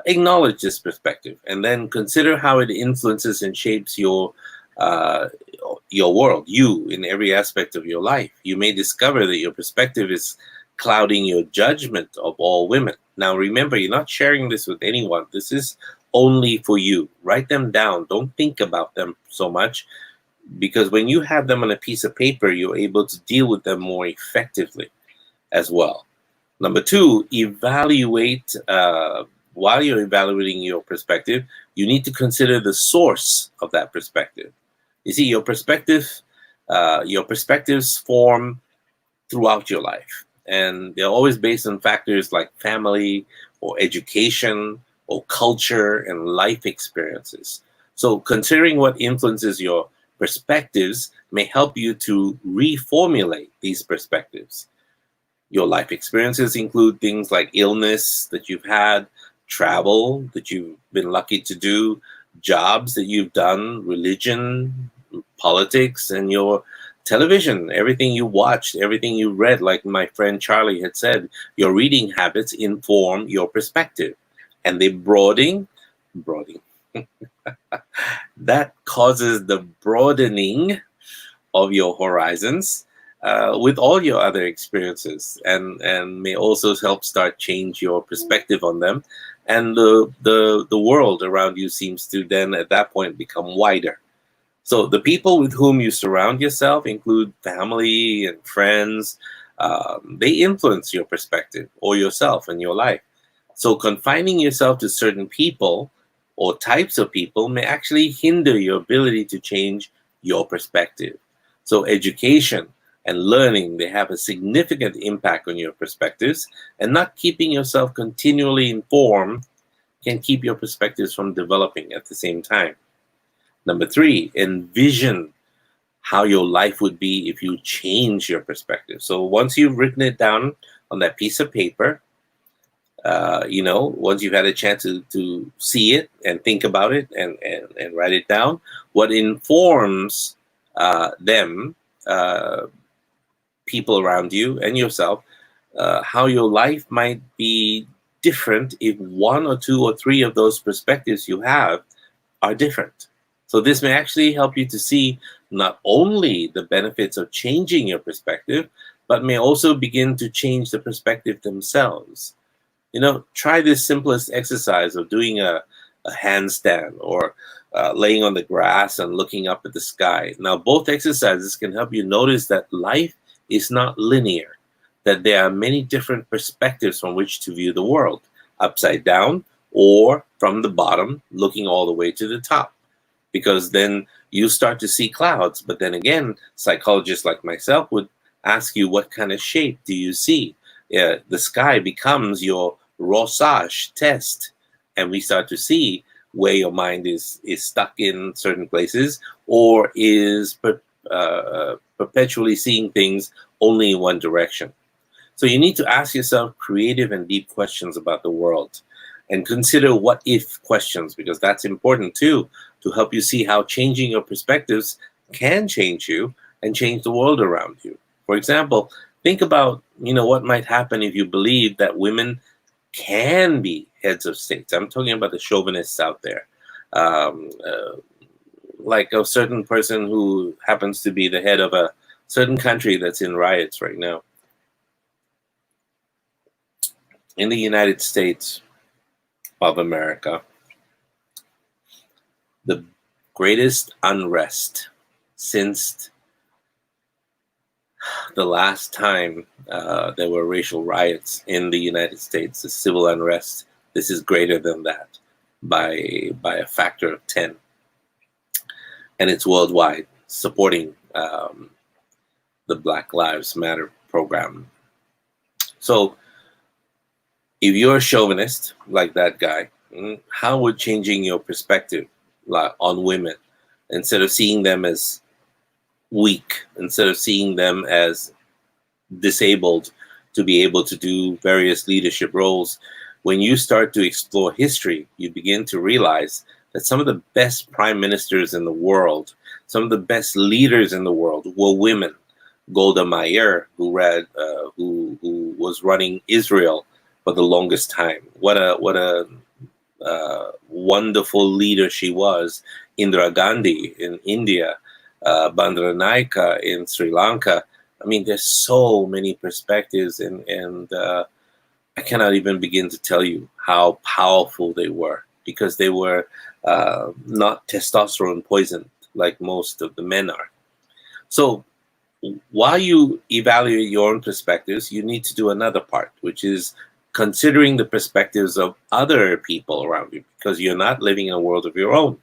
acknowledge this perspective, and then consider how it influences and shapes your world, you, in every aspect of your life. You may discover that your perspective is clouding your judgment of all women. Now remember, you're not sharing this with anyone. This is only for you. Write them down. Don't think about them so much, because when you have them on a piece of paper, you're able to deal with them more effectively as well. Number two, evaluate. While you're evaluating your perspective, you need to consider the source of that perspective. You see, your perspectives form throughout your life, and they're always based on factors like family or education or culture and life experiences. So considering what influences your perspectives may help you to reformulate these perspectives. Your life experiences include things like illness that you've had, travel that you've been lucky to do, jobs that you've done, religion, politics, and your television, everything you watched, everything you read. Like my friend Charlie had said, your reading habits inform your perspective, and they broadening that causes the broadening of your horizons with all your other experiences, and may also help start change your perspective on them. And the world around you seems to then at that point become wider. So the people with whom you surround yourself include family and friends. They influence your perspective or yourself and your life. So confining yourself to certain people or types of people may actually hinder your ability to change your perspective. So education and learning, they have a significant impact on your perspectives, and not keeping yourself continually informed can keep your perspectives from developing at the same time. Number 3, envision how your life would be if you change your perspective. So once you've written it down on that piece of paper, once you've had a chance to see it and think about it and write it down, what informs them, people around you and yourself, how your life might be different if 1 or 2 or 3 of those perspectives you have are different. So this may actually help you to see not only the benefits of changing your perspective, but may also begin to change the perspective themselves. Try this simplest exercise of doing a handstand or laying on the grass and looking up at the sky. Now, both exercises can help you notice that life is not linear, that there are many different perspectives from which to view the world, upside down or from the bottom, looking all the way to the top. Because then you start to see clouds. But then again, psychologists like myself would ask you, what kind of shape do you see? The sky becomes your Rorschach test, and we start to see where your mind is stuck in certain places, or is perpetually seeing things only in one direction. So you need to ask yourself creative and deep questions about the world, and consider what if questions, because that's important too, to help you see how changing your perspectives can change you and change the world around you. For example, think about what might happen if you believe that women can be heads of states. I'm talking about the chauvinists out there, like a certain person who happens to be the head of a certain country that's in riots right now. In the United States of America, the greatest unrest since the last time there were racial riots in the United States, the civil unrest, this is greater than that by a factor of 10. And it's worldwide, supporting the Black Lives Matter program. So if you're a chauvinist like that guy, how would changing your perspective on women, instead of seeing them as weak, instead of seeing them as disabled to be able to do various leadership roles, when you start to explore history, you begin to realize that some of the best prime ministers in the world, some of the best leaders in the world were women. Golda Meir, who was running Israel for the longest time. What a wonderful leader she was. Indira Gandhi in India, Bandaranaike in Sri Lanka. I mean, there's so many perspectives, and I cannot even begin to tell you how powerful they were, because they were not testosterone poisoned like most of the men are. So while you evaluate your own perspectives, you need to do another part, which is considering the perspectives of other people around you, because you're not living in a world of your own.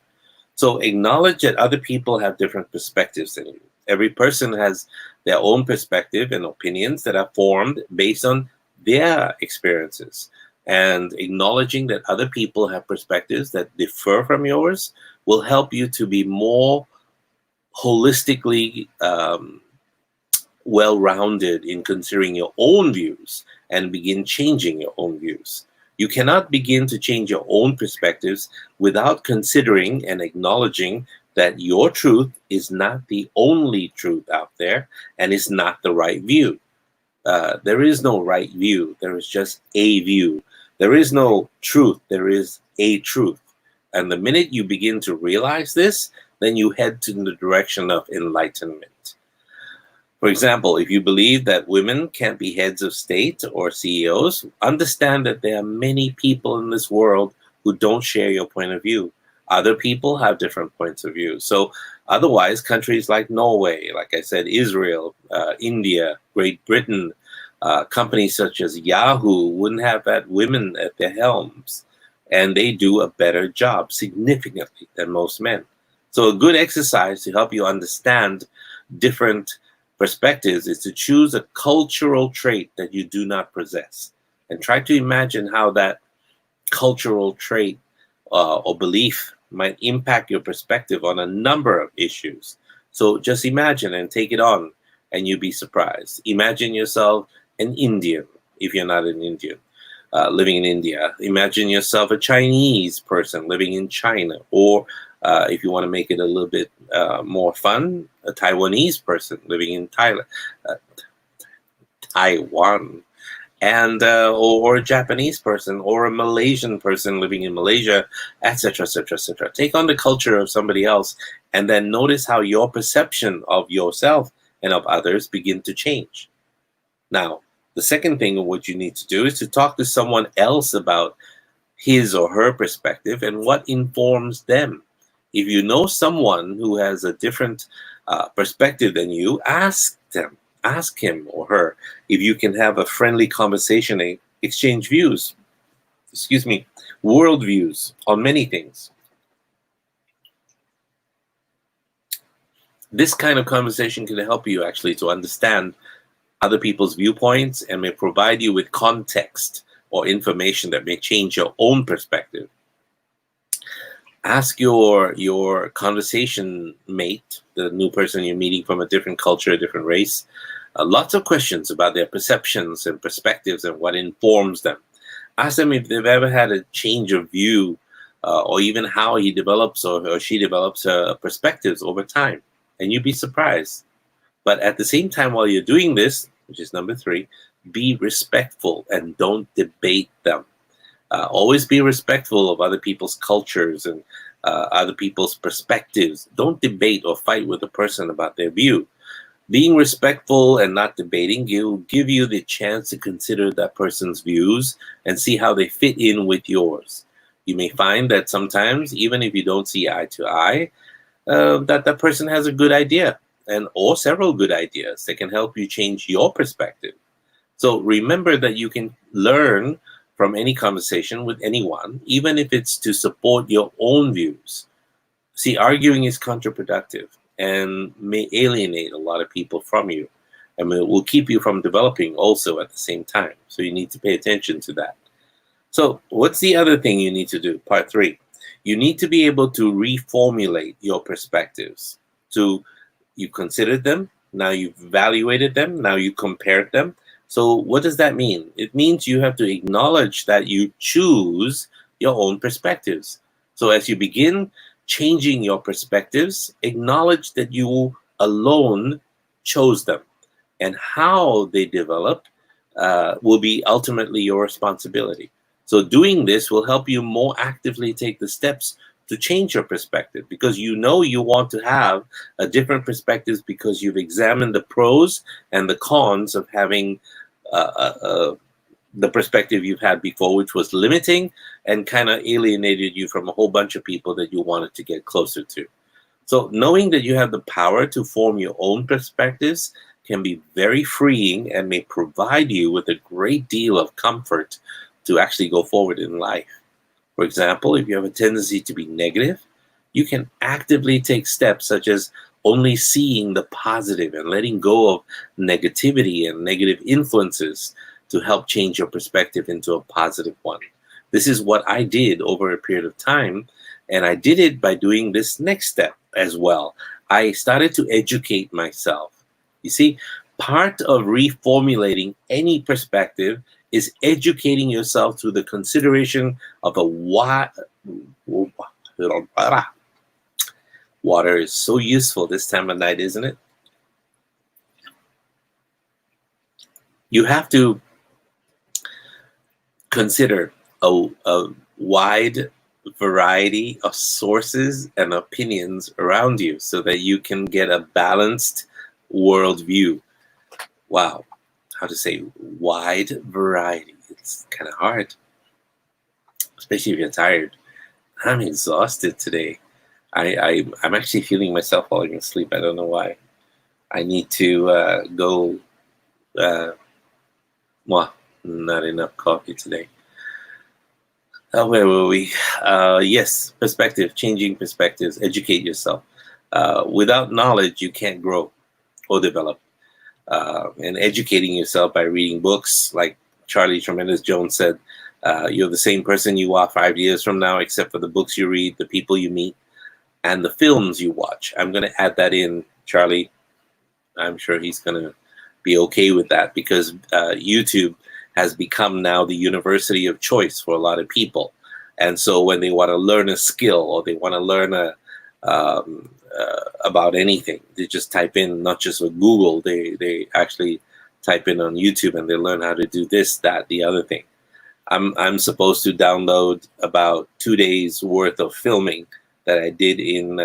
So acknowledge that other people have different perspectives than you. Every person has their own perspective and opinions that are formed based on their experiences. And acknowledging that other people have perspectives that differ from yours will help you to be more holistically well-rounded in considering your own views and begin changing your own views. You cannot begin to change your own perspectives without considering and acknowledging that your truth is not the only truth out there and is not the right view. There is no right view. There is just a view. There is no truth. There is a truth. And the minute you begin to realize this, then you head to the direction of enlightenment. For example, if you believe that women can't be heads of state or CEOs, understand that there are many people in this world who don't share your point of view. Other people have different points of view. So otherwise, countries like Norway, like I said, Israel, India, Great Britain, companies such as Yahoo wouldn't have had women at their helms. And they do a better job significantly than most men. So a good exercise to help you understand different perspectives is to choose a cultural trait that you do not possess and try to imagine how that cultural trait or belief might impact your perspective on a number of issues. So just imagine and take it on, and you'll be surprised. Imagine yourself an Indian, if you're not an Indian, living in India. Imagine yourself a Chinese person living in China, or if you want to make it a little bit more fun, a Taiwanese person living in Taiwan, and or a Japanese person, or a Malaysian person living in Malaysia, etc., etc., etc. Take on the culture of somebody else, and then notice how your perception of yourself and of others begin to change. Now, the second thing of what you need to do is to talk to someone else about his or her perspective and what informs them. If you know someone who has a different perspective than you, ask him or her if you can have a friendly conversation and exchange views, worldviews on many things. This kind of conversation can help you actually to understand other people's viewpoints and may provide you with context or information that may change your own perspective. Ask your conversation mate, the new person you're meeting from a different culture, a different race, lots of questions about their perceptions and perspectives and what informs them. Ask them if they've ever had a change of view or even how he develops or she develops her perspectives over time. And you'd be surprised. But at the same time, while you're doing this, which is number 3, be respectful and don't debate them. Always be respectful of other people's cultures and other people's perspectives. Don't debate or fight with a person about their view. Being respectful and not debating will give you the chance to consider that person's views and see how they fit in with yours. You may find that sometimes, even if you don't see eye to eye, that person has a good idea or several good ideas that can help you change your perspective. So remember that you can learn from any conversation with anyone, even if it's to support your own views. See, arguing is counterproductive and may alienate a lot of people from you, and it will keep you from developing also at the same time. So you need to pay attention to that. So what's the other thing you need to do? Part 3. You need to be able to reformulate your perspectives. So you considered them, now you've evaluated them, now you compared them. So what does that mean? It means you have to acknowledge that you choose your own perspectives. So as you begin changing your perspectives, acknowledge that you alone chose them. And how they develop will be ultimately your responsibility. So doing this will help you more actively take the steps to change your perspective, because you know you want to have a different perspective because you've examined the pros and the cons of having the perspective you've had before, which was limiting and kind of alienated you from a whole bunch of people that you wanted to get closer to. So knowing that you have the power to form your own perspectives can be very freeing and may provide you with a great deal of comfort to actually go forward in life. For example, if you have a tendency to be negative, you can actively take steps such as only seeing the positive and letting go of negativity and negative influences to help change your perspective into a positive one. This is what I did over a period of time, and I did it by doing this next step as well. I started to educate myself. You see, part of reformulating any perspective is educating yourself through the consideration of a water is so useful this time of night, isn't it? You have to consider a wide variety of sources and opinions around you so that you can get a balanced worldview. Wow, how to say wide variety? It's kind of hard, especially if you're tired. I'm exhausted today. I'm actually feeling myself falling asleep. I don't know why. I need to go. Well, not enough coffee today. Where were we? Yes, perspective, changing perspectives, educate yourself. Without knowledge, you can't grow or develop. And educating yourself by reading books, like Charlie Tremendous Jones said, you're the same person you are 5 years from now, except for the books you read, the people you meet, and the films you watch. I'm going to add that in, Charlie. I'm sure he's going to be okay with that, because YouTube has become now the university of choice for a lot of people. And so when they want to learn a skill, or they want to learn about anything, they just type in, not just with Google, they actually type in on YouTube, and they learn how to do this, that, the other thing. I'm supposed to download about 2 days worth of filming that I did in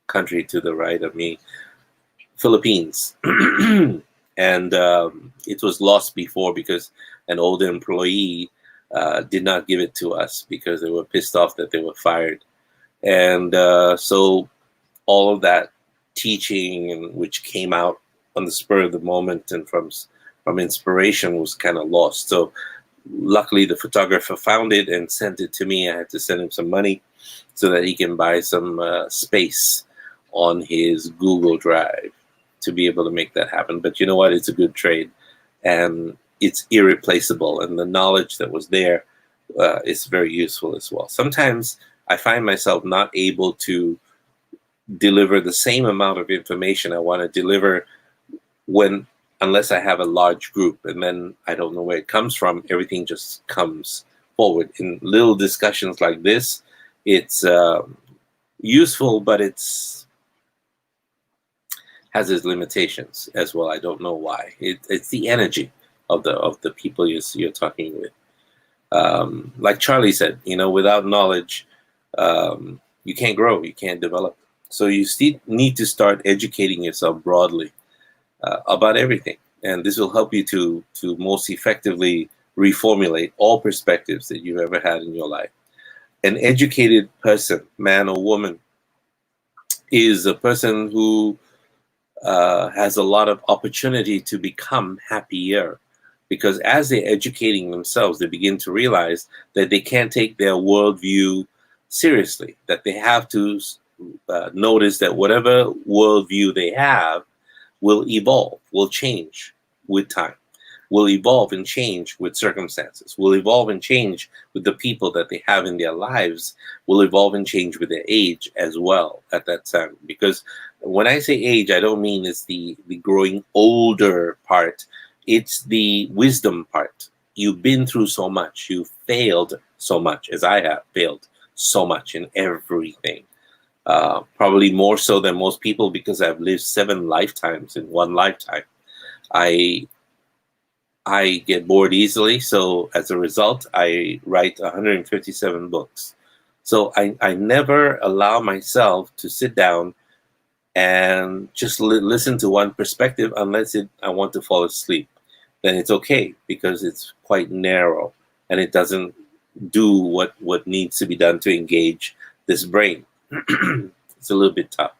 country to the right of me, Philippines. And it was lost before because an old employee did not give it to us because they were pissed off that they were fired. And so all of that teaching, which came out on the spur of the moment and from inspiration, was kind of lost. So luckily the photographer found it and sent it to me. I had to send him some money so that he can buy some space on his Google Drive to be able to make that happen. But you know what? It's a good trade, and it's irreplaceable. And the knowledge that was there is very useful as well. Sometimes I find myself not able to deliver the same amount of information I want to deliver unless I have a large group, and then I don't know where it comes from. Everything just comes forward in little discussions like this. It's useful, but has its limitations as well. I don't know why. It's the energy of the people you're talking with. Like Charlie said, without knowledge, you can't grow, you can't develop. So you need to start educating yourself broadly about everything, and this will help you to most effectively reformulate all perspectives that you've ever had in your life. An educated person, man or woman, is a person who has a lot of opportunity to become happier, because as they're educating themselves, they begin to realize that they can't take their worldview seriously, that they have to notice that whatever worldview they have will evolve, will change with time, will evolve and change with circumstances, will evolve and change with the people that they have in their lives, will evolve and change with their age as well at that time. Because when I say age, I don't mean it's the growing older part, it's the wisdom part. You've been through so much, you've failed so much, as I have failed so much in everything. Probably more so than most people, because I've lived 7 lifetimes in one lifetime. I get bored easily, so as a result, I write 157 books. So I never allow myself to sit down and just listen to one perspective unless I want to fall asleep. Then it's okay, because it's quite narrow and it doesn't do what needs to be done to engage this brain. It's a little bit tough.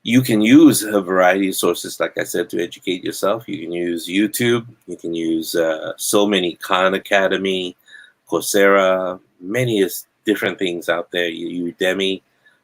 You can use a variety of sources, like I said, to educate yourself. You can use YouTube. You can use so many, Khan Academy, Coursera, many different things out there, Udemy,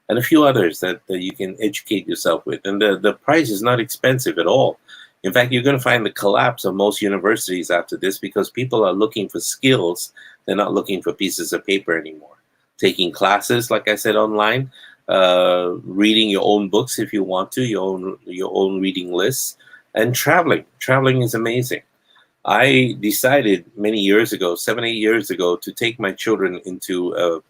and a few others that you can educate yourself with. And the price is not expensive at all. In fact, you're going to find the collapse of most universities after this, because people are looking for skills. They're not looking for pieces of paper anymore. Taking classes, like I said, online, reading your own books if you want to, your own reading lists, and traveling. Traveling is amazing. I decided many years ago, 7, 8 years ago, to take my children into a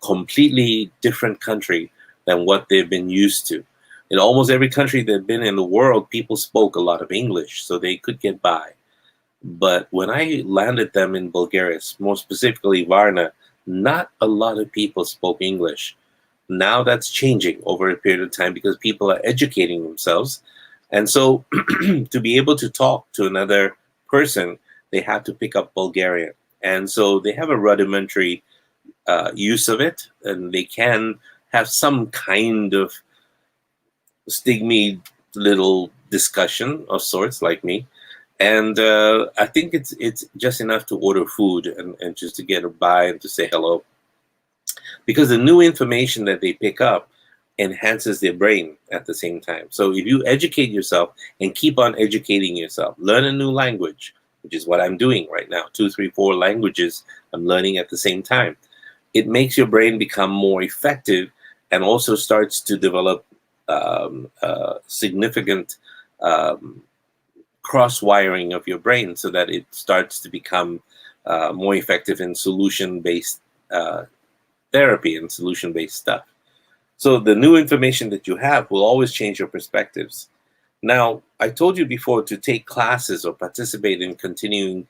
completely different country than what they've been used to. In almost every country they've been in the world, people spoke a lot of English, so they could get by. But when I landed them in Bulgaria, more specifically Varna, not a lot of people spoke English. Now that's changing over a period of time, because people are educating themselves. And so to be able to talk to another person, they have to pick up Bulgarian. And so they have a rudimentary use of it, and they can have some kind of stigmy little discussion of sorts, like me. And I think it's just enough to order food and just to get by and to say hello, because the new information that they pick up enhances their brain at the same time. So if you educate yourself and keep on educating yourself, learn a new language, which is what I'm doing right now, 2, 3, 4 languages I'm learning at the same time. It makes your brain become more effective and also starts to develop significant cross-wiring of your brain so that it starts to become more effective in solution-based therapy and solution-based stuff. So the new information that you have will always change your perspectives. Now, I told you before to take classes or participate in continuing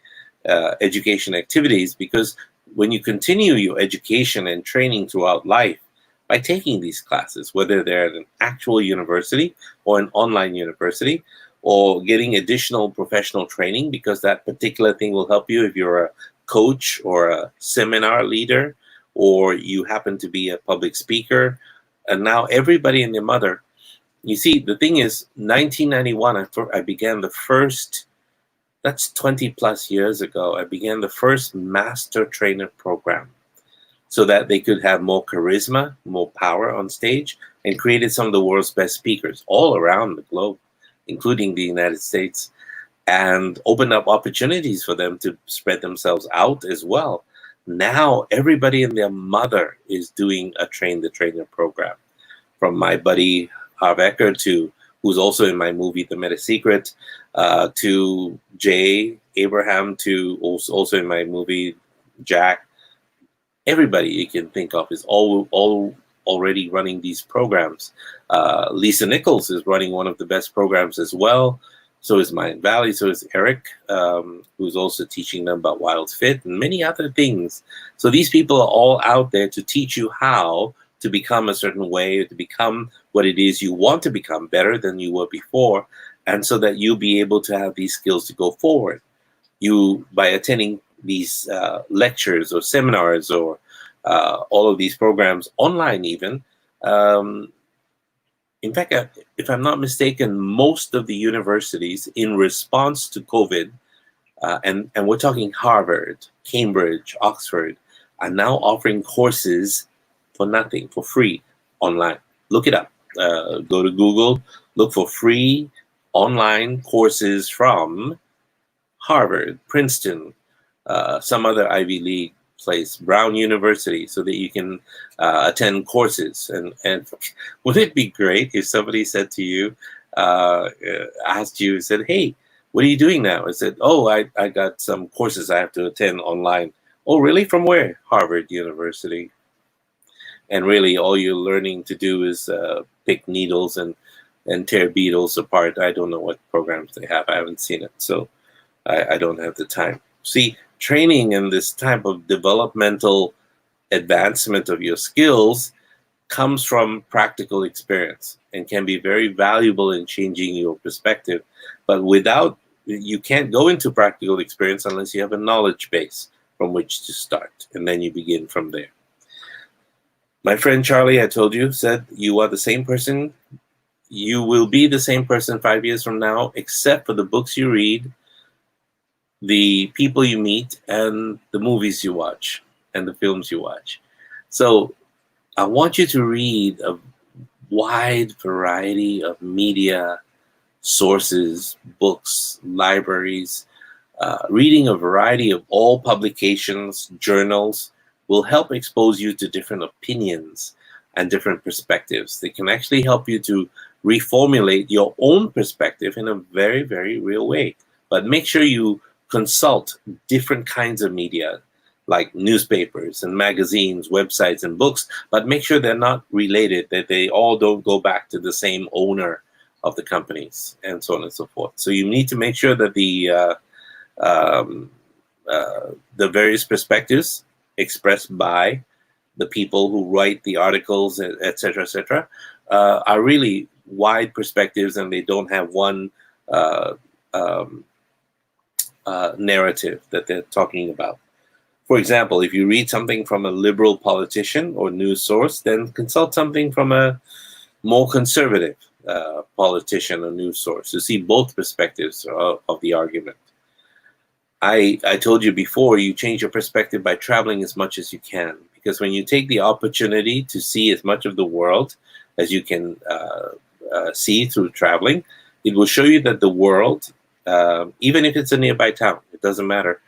education activities, because when you continue your education and training throughout life by taking these classes, whether they're at an actual university or an online university, or getting additional professional training, because that particular thing will help you if you're a coach or a seminar leader, or you happen to be a public speaker. And now everybody and their mother, you see, the thing is, 1991, I began the first, that's 20 plus years ago, I began the first master trainer program so that they could have more charisma, more power on stage, and created some of the world's best speakers all around the globe, including the United States, and opened up opportunities for them to spread themselves out as well. Now everybody and their mother is doing a Train the Trainer program, from my buddy Harv Eker, to who's also in my movie The Meta Secret, to Jay Abraham, to also in my movie Jack. Everybody you can think of is all already running these programs. Lisa Nichols is running one of the best programs as well. So is Mind Valley, so is Eric, who's also teaching them about Wild Fit and many other things. So these people are all out there to teach you how to become a certain way, or to become what it is you want to become, better than you were before, and so that you'll be able to have these skills to go forward. You, by attending these lectures or seminars or all of these programs online even, in fact, if I'm not mistaken, most of the universities, in response to COVID, and we're talking Harvard, Cambridge, Oxford, are now offering courses for nothing, for free, online. Look it up. Go to Google, look for free online courses from Harvard, Princeton, some other Ivy League place, Brown University, so that you can attend courses. And would it be great if somebody said to you, asked you, said, "Hey, what are you doing now?" I said, "Oh, I got some courses I have to attend online." "Oh, really? From where?" "Harvard University." And really, all you're learning to do is pick needles and tear beetles apart. I don't know what programs they have. I haven't seen it, so I don't have the time. See, training and this type of developmental advancement of your skills comes from practical experience and can be very valuable in changing your perspective. But you can't go into practical experience unless you have a knowledge base from which to start, and then you begin from there. My friend Charlie, I told you, said you are the same person. You will be the same person 5 years from now, except for the books you read, the people you meet, and the movies you watch, and the films you watch. So I want you to read a wide variety of media sources, books, libraries. Reading a variety of all publications, journals, will help expose you to different opinions and different perspectives. They can actually help you to reformulate your own perspective in a very, very real way. But make sure you consult different kinds of media, like newspapers and magazines, websites and books, but make sure they're not related, that they all don't go back to the same owner of the companies, and so on and so forth. So you need to make sure that the various perspectives expressed by the people who write the articles, etc., are really wide perspectives, and they don't have one narrative that they're talking about. For example, if you read something from a liberal politician or news source, then consult something from a more conservative, politician or news source, to see both perspectives of the argument. I told you before, you change your perspective by traveling as much as you can, because when you take the opportunity to see as much of the world as you can see through traveling, it will show you that the world, even if it's a nearby town, it doesn't matter,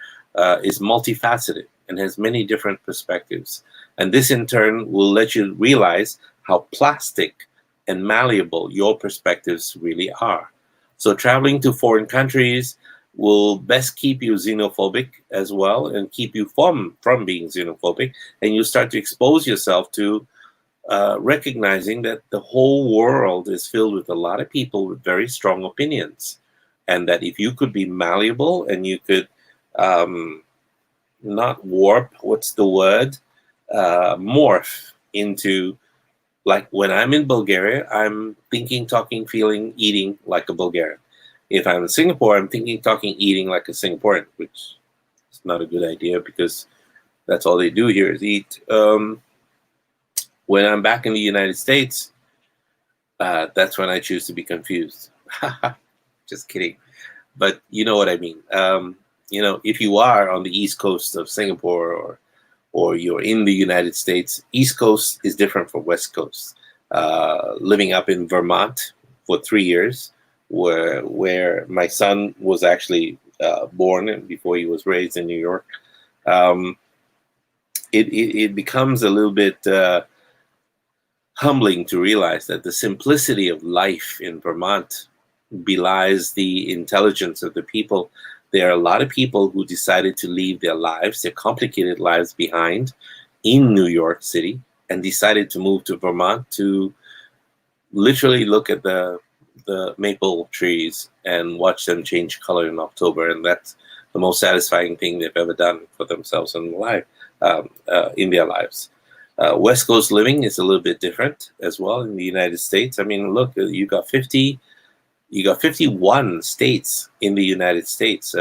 is multifaceted and has many different perspectives. And this in turn will let you realize how plastic and malleable your perspectives really are. So traveling to foreign countries will best keep you xenophobic as well, and keep you from being xenophobic, and you start to expose yourself to recognizing that the whole world is filled with a lot of people with very strong opinions, and that if you could be malleable and you could not warp, what's the word, morph into, like when I'm in Bulgaria, I'm thinking, talking, feeling, eating like a Bulgarian. If I'm in Singapore, I'm thinking, talking, eating like a Singaporean, which is not a good idea because that's all they do here is eat. When I'm back in the United States, that's when I choose to be confused. Just kidding. But you know what I mean. If you are on the East Coast of Singapore or you're in the United States, East Coast is different from West Coast. Living up in Vermont for 3 years, where my son was actually born and before he was raised in New York, it becomes a little bit humbling to realize that the simplicity of life in Vermont belies the intelligence of the people. There are a lot of people who decided to leave their lives, their complicated lives behind in New York City, and decided to move to Vermont to literally look at the maple trees and watch them change color in October. And that's the most satisfying thing they've ever done for themselves in their lives. West Coast living is a little bit different as well in the United States. I mean, look, you got 51 states in the United States.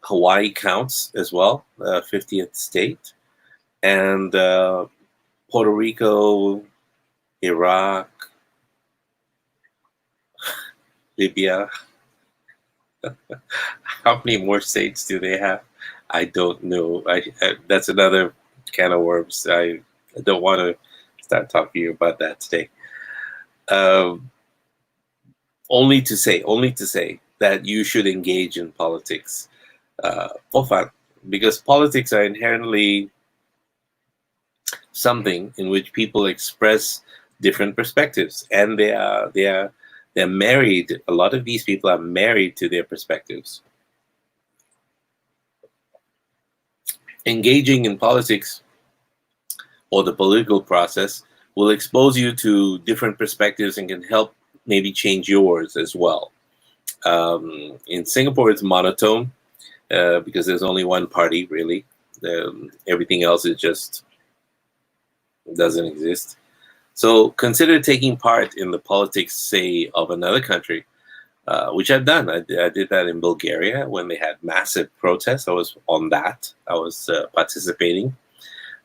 Hawaii counts as well, 50th state, and Puerto Rico, Iraq, Libya. How many more states do they have? I don't know. That's another can of worms. I don't want to start talking about that today. Only to say that you should engage in politics for fun, because politics are inherently something in which people express different perspectives, and they're married. A lot of these people are married to their perspectives. Engaging in politics or the political process will expose you to different perspectives and can help maybe change yours as well. In Singapore, it's monotone because there's only one party, really. Everything else is just doesn't exist. So consider taking part in the politics, say, of another country, which I've done. I did that in Bulgaria when they had massive protests. I was on that. I was participating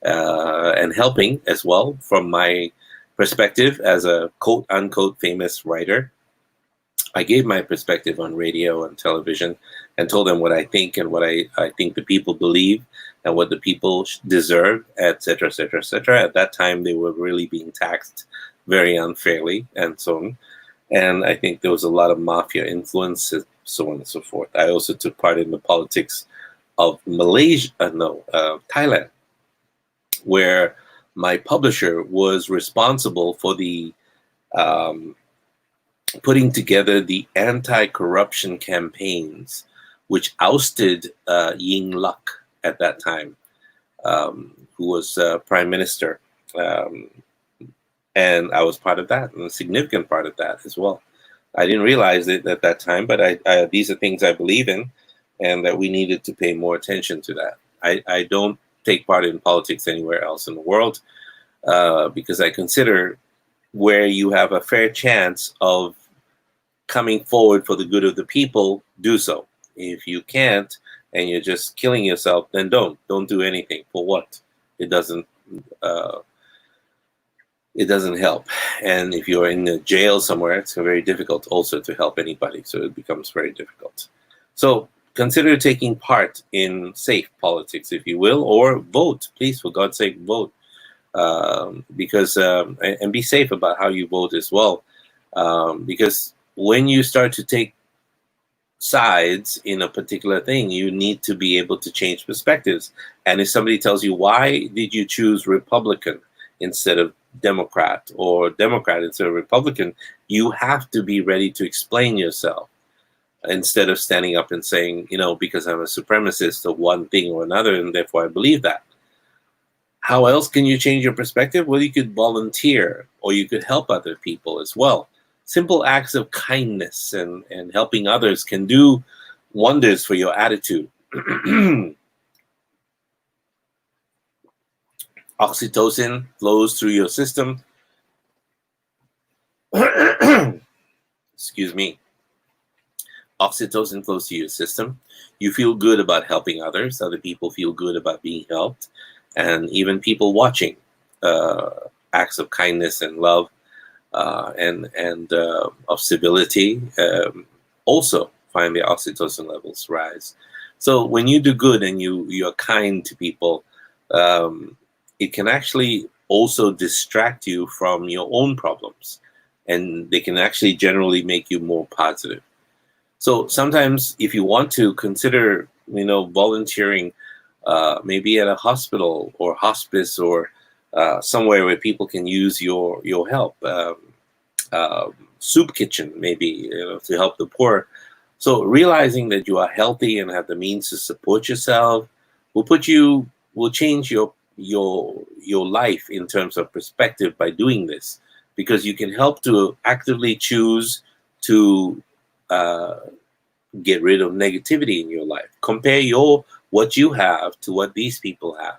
and helping as well from my perspective as a quote-unquote famous writer. I gave my perspective on radio and television and told them what I think and what I think the people believe and what the people deserve, etc., etc., etc. At that time, they were really being taxed very unfairly and so on. And I think there was a lot of mafia influence, so on and so forth. I also took part in the politics of Thailand, where my publisher was responsible for the putting together the anti-corruption campaigns, which ousted Yingluck at that time, who was prime minister. And I was part of that, and a significant part of that as well. I didn't realize it at that time, but these are things I believe in, and that we needed to pay more attention to that. I don't take part in politics anywhere else in the world because I consider where you have a fair chance of coming forward for the good of the people, do so. If you can't and you're just killing yourself, then don't do anything. For what? It doesn't it doesn't help. And if you're in a jail somewhere, it's very difficult also to help anybody. So it becomes very difficult. So consider taking part in safe politics, if you will, or vote. Please, for God's sake, vote. Because and be safe about how you vote as well. Because when you start to take sides in a particular thing, you need to be able to change perspectives. And if somebody tells you, why did you choose Republican instead of Democrat, or Democrat instead of Republican, you have to be ready to explain yourself instead of standing up and saying, because I'm a supremacist of one thing or another, and therefore I believe that. How else can you change your perspective? Well, you could volunteer, or you could help other people as well. Simple acts of kindness and helping others can do wonders for your attitude. Oxytocin flows through your system. Excuse me. Oxytocin flows through your system. You feel good about helping others. Other people feel good about being helped. And even people watching acts of kindness and love and of civility also find the oxytocin levels rise. So when you do good and you're kind to people, it can actually also distract you from your own problems, and they can actually generally make you more positive. So sometimes if you want to consider, volunteering, maybe at a hospital or hospice or somewhere where people can use your help, soup kitchen maybe, to help the poor. So realizing that you are healthy and have the means to support yourself will change your life in terms of perspective by doing this, because you can help to actively choose to get rid of negativity in your life. Compare what you have to what these people have,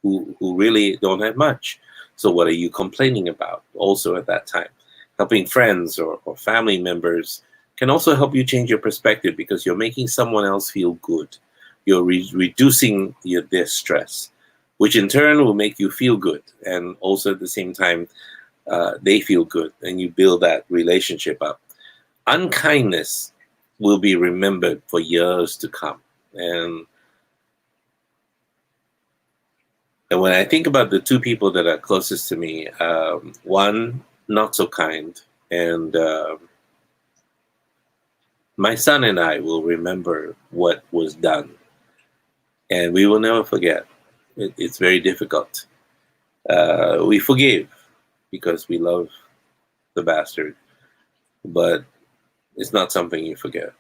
who really don't have much. So what are you complaining about also at that time? Helping friends or family members can also help you change your perspective, because you're making someone else feel good. You're reducing their stress, which in turn will make you feel good. And also at the same time, they feel good, and you build that relationship up. Unkindness will be remembered for years to come. And when I think about the two people that are closest to me, one not so kind, and my son and I will remember what was done, and we will never forget. It's very difficult. We forgive because we love the bastard, but it's not something you forget.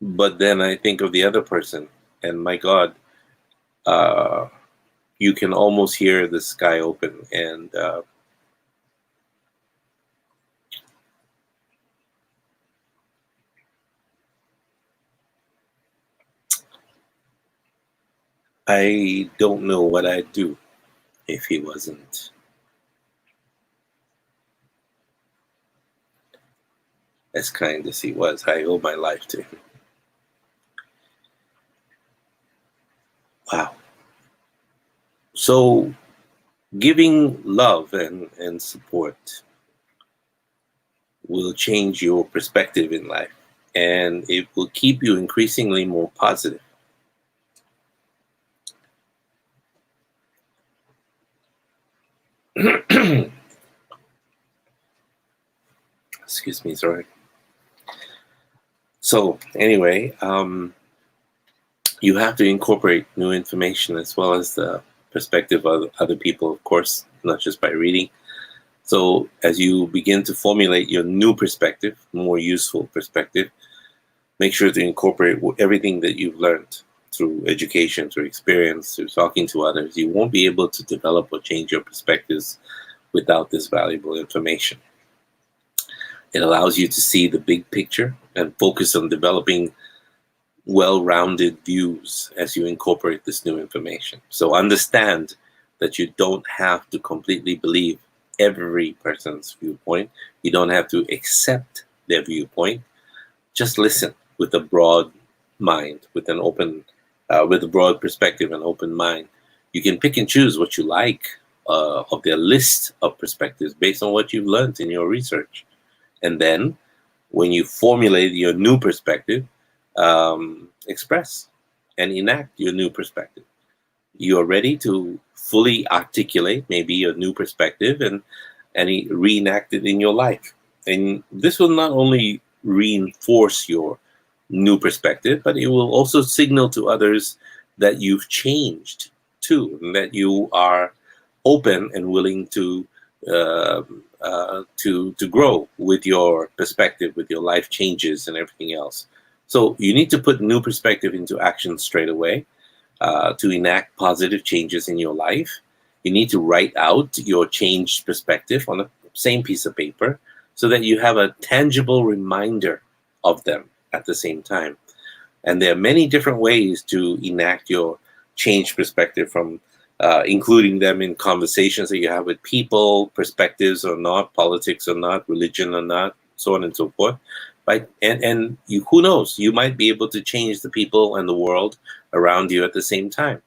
But then I think of the other person, and my God, you can almost hear the sky open, and I don't know what I'd do if he wasn't as kind as he was. I owe my life to him. Wow. So giving love and support will change your perspective in life, and it will keep you increasingly more positive. Excuse me, sorry. So anyway, you have to incorporate new information as well as the perspective of other people, of course, not just by reading. So as you begin to formulate your new perspective, more useful perspective, make sure to incorporate everything that you've learned through education, through experience, through talking to others. You won't be able to develop or change your perspectives without this valuable information. It allows you to see the big picture and focus on developing well-rounded views as you incorporate this new information. So understand that you don't have to completely believe every person's viewpoint. You don't have to accept their viewpoint. Just listen with a broad mind, with a broad perspective and open mind. You can pick and choose what you like, of their list of perspectives based on what you've learned in your research. And then when you formulate your new perspective, express and enact your new perspective. You are ready to fully articulate maybe your new perspective and reenact it in your life. And this will not only reinforce your new perspective, but it will also signal to others that you've changed too, and that you are open and willing to grow with your perspective, with your life changes and everything else. So you need to put new perspective into action straight away to enact positive changes in your life. You need to write out your changed perspective on the same piece of paper so that you have a tangible reminder of them at the same time. And there are many different ways to enact your changed perspective, from including them in conversations that you have with people, perspectives or not, politics or not, religion or not, so on and so forth. Right? And you, who knows, you might be able to change the people and the world around you at the same time.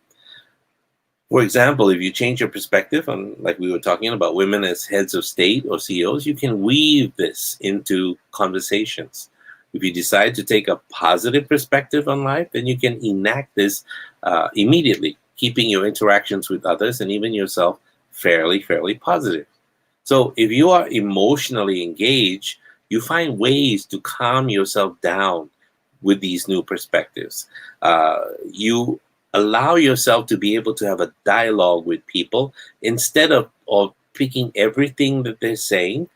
For example, if you change your perspective on, like we were talking about, women as heads of state or CEOs, you can weave this into conversations. If you decide to take a positive perspective on life, then you can enact this immediately, keeping your interactions with others and even yourself fairly positive. So if you are emotionally engaged, you find ways to calm yourself down with these new perspectives. You allow yourself to be able to have a dialogue with people instead of picking everything that they're saying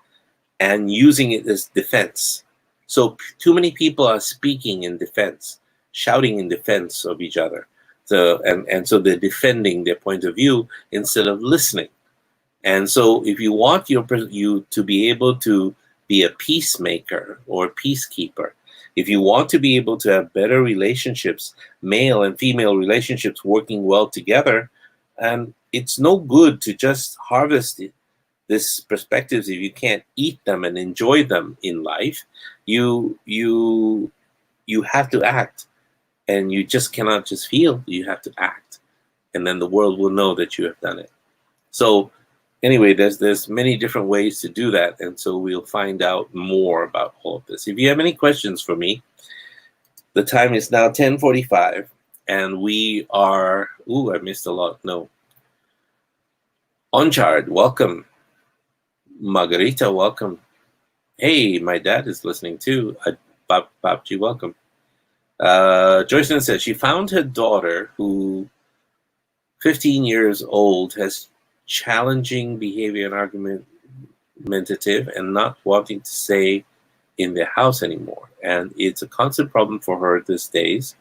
and using it as defense. So too many people are speaking in defense, shouting in defense of each other. So and so they're defending their point of view instead of listening. And so if you want you to be able to be a peacemaker or a peacekeeper, if you want to be able to have better relationships, male and female relationships working well together, and it's no good to just harvest these perspectives if you can't eat them and enjoy them in life. You have to act, and you just cannot just feel. You have to act, and then the world will know that you have done it. So anyway, there's many different ways to do that, and so we'll find out more about all of this. If you have any questions for me, the time is now 10:45, and we are, I missed a lot. No. Onchard, welcome. Margarita, welcome. Hey, my dad is listening too. Babji, welcome. Joycelyn says she found her daughter, who 15 years old, has challenging behavior and argumentative and not wanting to stay in the house anymore. And it's a constant problem for her these days.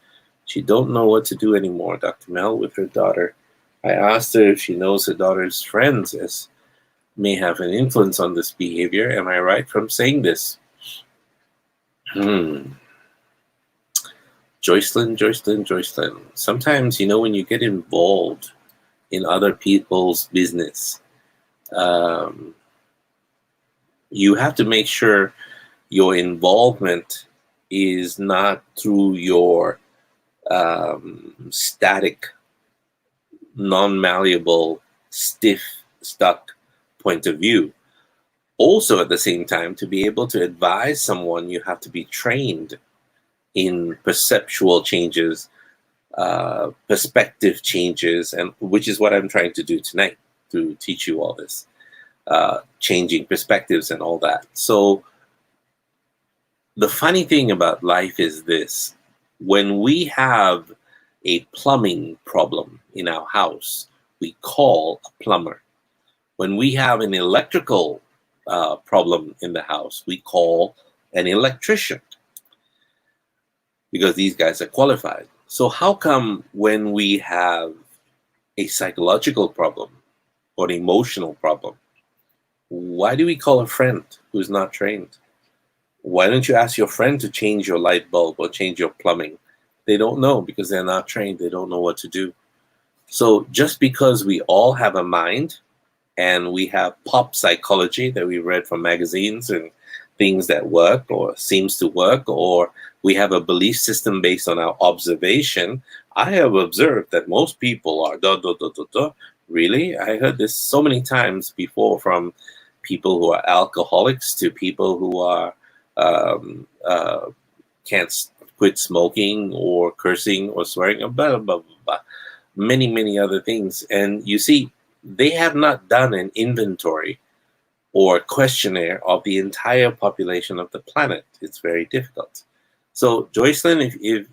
She don't know what to do anymore, Dr. Mel, with her daughter. I asked her if she knows her daughter's friends may have an influence on this behavior. Am I right from saying this? Joycelyn. Sometimes, when you get involved in other people's business, you have to make sure your involvement is not through your static, non-malleable, stiff, stuck point of view. Also, at the same time, to be able to advise someone, you have to be trained in perceptual changes, perspective changes, and which is what I'm trying to do tonight, to teach you all this, changing perspectives and all that. So the funny thing about life is this: when we have a plumbing problem in our house, we call a plumber. When we have an electrical problem in the house, we call an electrician, because these guys are qualified. So how come when we have a psychological problem or an emotional problem, why do we call a friend who's not trained? Why don't you ask your friend to change your light bulb or change your plumbing? They don't know, because they're not trained. They don't know what to do. So just because we all have a mind, and we have pop psychology that we read from magazines and things that work or seems to work, or we have a belief system based on our observation. I have observed that most people are Really? I heard this so many times before from people who are alcoholics to people who are um, uh, can't quit smoking or cursing or swearing or blah, blah, blah, blah, blah. Many other things. And you see, they have not done an inventory or questionnaire of the entire population of the planet. It's very difficult. So, Joycelyn, if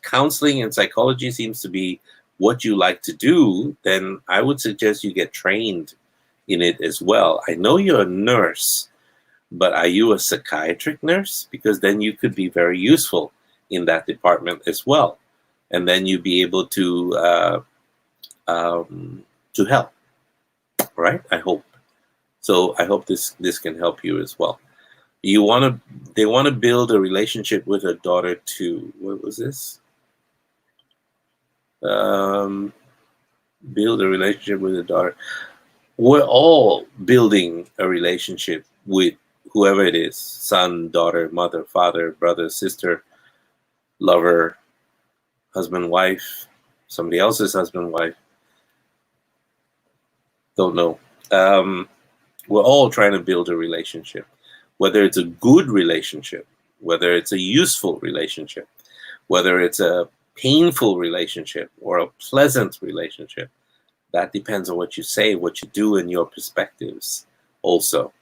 counseling and psychology seems to be what you like to do, then I would suggest you get trained in it as well. I know you're a nurse, but are you a psychiatric nurse? Because then you could be very useful in that department as well, and then you'd be able to help, right? I hope. So I hope this can help you as well. They want to build a relationship with a daughter too. What was this? Build a relationship with a daughter. We're all building a relationship with whoever it is: son, daughter, mother, father, brother, sister, lover, husband, wife, somebody else's husband, wife. Don't know. We're all trying to build a relationship, whether it's a good relationship, whether it's a useful relationship, whether it's a painful relationship or a pleasant relationship. That depends on what you say, what you do, and your perspectives also.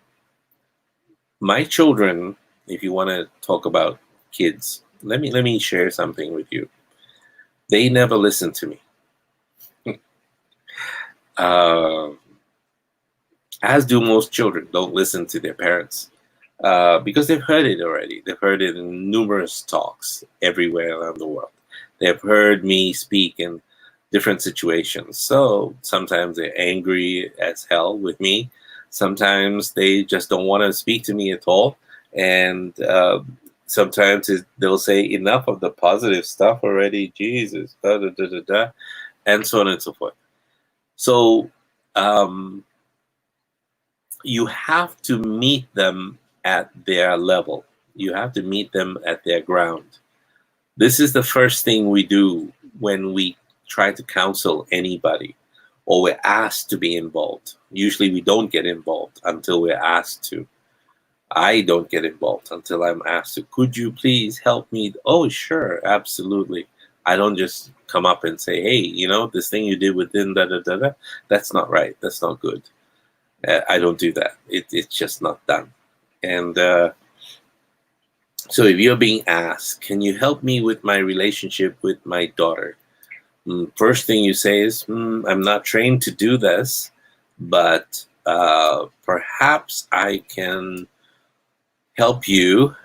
My children, if you want to talk about kids, let me share something with you. They never listen to me. As do most children, don't listen to their parents because they've heard it already. They've heard it in numerous talks everywhere around the world. They've heard me speak in different situations. So sometimes they're angry as hell with me. Sometimes they just don't want to speak to me at all. And sometimes they'll say, enough of the positive stuff already, Jesus, da, da, da, da, da, and so on and so forth. So you have to meet them at their level. You have to meet them at their ground. This is the first thing we do when we try to counsel anybody or we're asked to be involved. Usually we don't get involved until we're asked to. I don't get involved until I'm asked to. Could you please help me? Oh, sure, absolutely. I don't just come up and say, hey, this thing you did within da-da-da-da, that's not right. That's not good. I don't do that. It's just not done. And so if you're being asked, can you help me with my relationship with my daughter? First thing you say is, I'm not trained to do this, but perhaps I can help you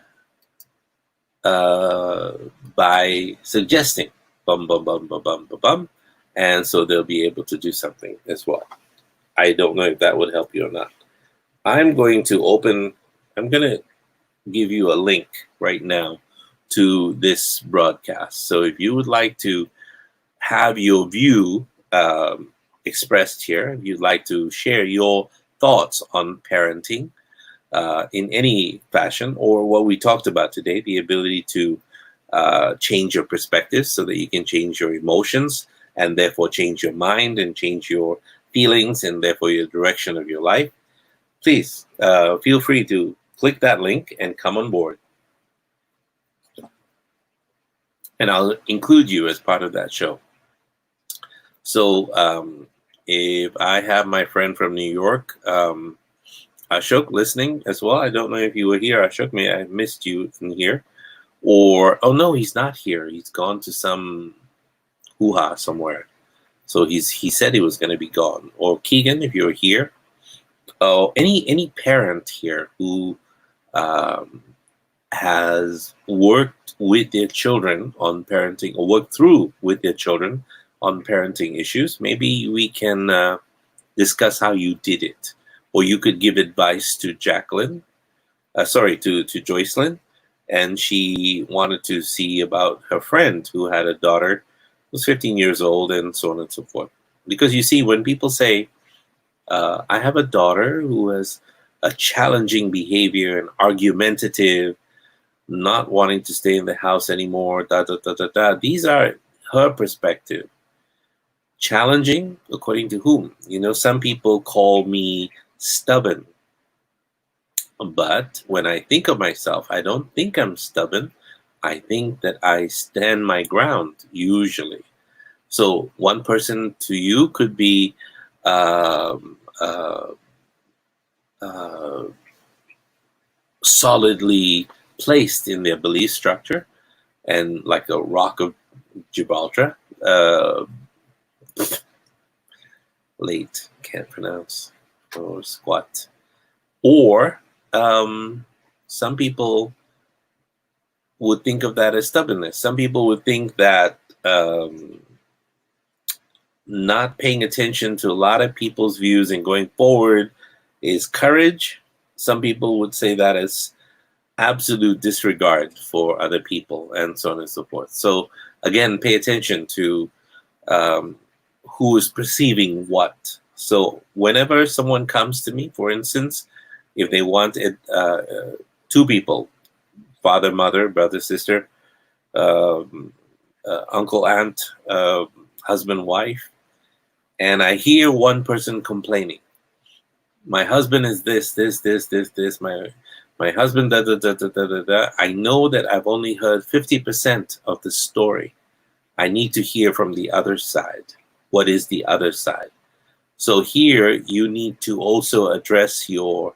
by suggesting, bum, bum, bum, bum, bum, bum, bum. And so they'll be able to do something as well. I don't know if that would help you or not. I'm going to give you a link right now to this broadcast. So if you would like to have your view expressed here, if you'd like to share your thoughts on parenting in any fashion, or what we talked about today, the ability to change your perspectives so that you can change your emotions and therefore change your mind and change your feelings and therefore your direction of your life, please feel free to click that link and come on board. And I'll include you as part of that show. So if I have my friend from New York, Ashok, listening as well. I don't know if you were here, Ashok. May I have missed you in here. Or, oh no, he's not here. He's gone to some hoo-ha somewhere. So he said he was going to be gone. Or Keegan, if you're here. Oh, any parent here who has worked with their children on parenting or worked through with their children on parenting issues, maybe we can discuss how you did it. Or you could give advice to Joycelyn, and she wanted to see about her friend who had a daughter who was 15 years old and so on and so forth. Because you see, when people say, I have a daughter who has a challenging behavior and argumentative, not wanting to stay in the house anymore, these are her perspective. Challenging according to whom? Some people call me stubborn, but when I think of myself, I don't think I'm stubborn. I think that I stand my ground usually. So one person to you could be um, uh, uh, solidly placed in their belief structure and like a rock of Gibraltar. Late, can't pronounce, or squat. Or some people would think of that as stubbornness. Some people would think that not paying attention to a lot of people's views and going forward is courage. Some people would say that as absolute disregard for other people, and so on and so forth. So again, pay attention to who is perceiving what. So whenever someone comes to me, for instance, if they want it, two people, father, mother, brother, sister, uncle, aunt, husband, wife, and I hear one person complaining, my husband is this, my husband, da, da, da, da, da, da, da. I know that I've only heard 50% of the story. I need to hear from the other side. What is the other side? So here you need to also address your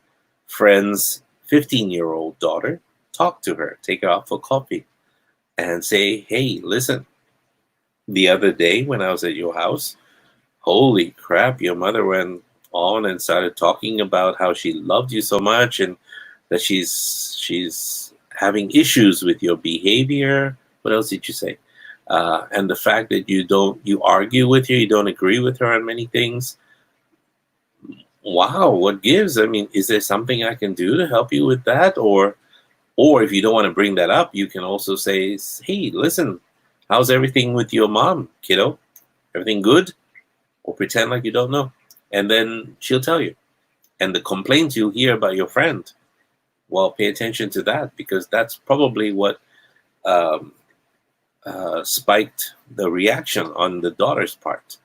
friend's 15-year-old daughter. Talk to her, take her out for coffee, and say, hey, listen, the other day when I was at your house, holy crap, your mother went on and started talking about how she loved you so much and that she's having issues with your behavior. What else did you say? And the fact that you argue with her, you don't agree with her on many things. Wow, what gives? I mean, is there something I can do to help you with that? Or if you don't want to bring that up, you can also say, hey, listen, how's everything with your mom, kiddo? Everything good? Or pretend like you don't know. And then she'll tell you. And the complaints you'll hear about your friend, well, pay attention to that, because that's probably what spiked the reaction on the daughter's part.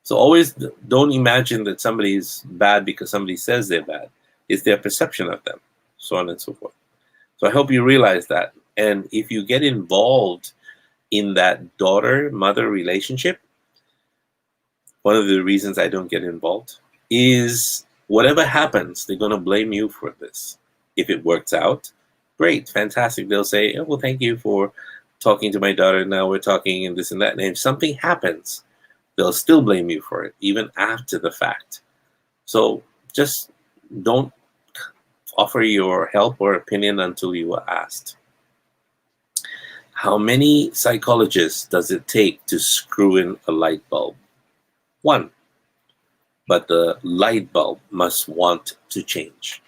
So always don't imagine that somebody's bad because somebody says they're bad. It's their perception of them, so on and so forth. So I hope you realize that. And if you get involved in that daughter-mother relationship, one of the reasons I don't get involved is whatever happens, they're going to blame you for this. If it works out, great, fantastic. They'll say, oh, well, thank you for talking to my daughter. Now we're talking and this and that. And if something happens, they'll still blame you for it, even after the fact. So just don't offer your help or opinion until you are asked. How many psychologists does it take to screw in a light bulb? One. But the light bulb must want to change.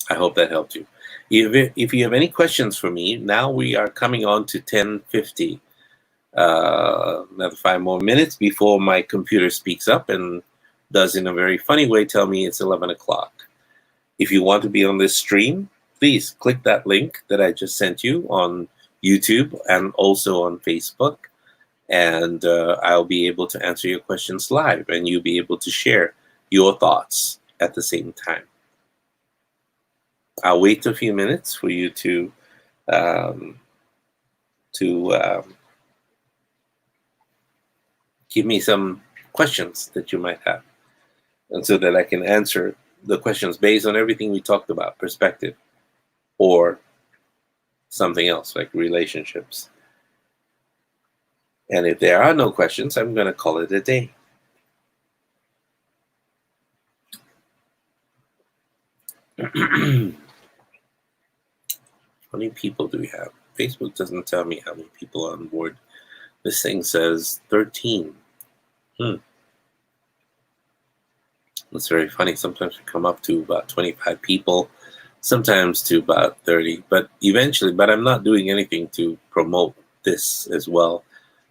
I hope that helped you. If you have any questions for me, now we are coming on to 10:50. Another 5 more minutes before my computer speaks up and does, in a very funny way, tell me it's 11 o'clock. If you want to be on this stream, please click that link that I just sent you on YouTube and also on Facebook. And I'll be able to answer your questions live, and you'll be able to share your thoughts at the same time. I'll wait a few minutes for you to give me some questions that you might have, and so that I can answer the questions based on everything we talked about, perspective, or something else like relationships. And if there are no questions, I'm going to call it a day. How many people do we have? Facebook doesn't tell me how many people are on board. This thing says 13. That's very funny. Sometimes we come up to about 25 people, sometimes to about 30, but I'm not doing anything to promote this as well.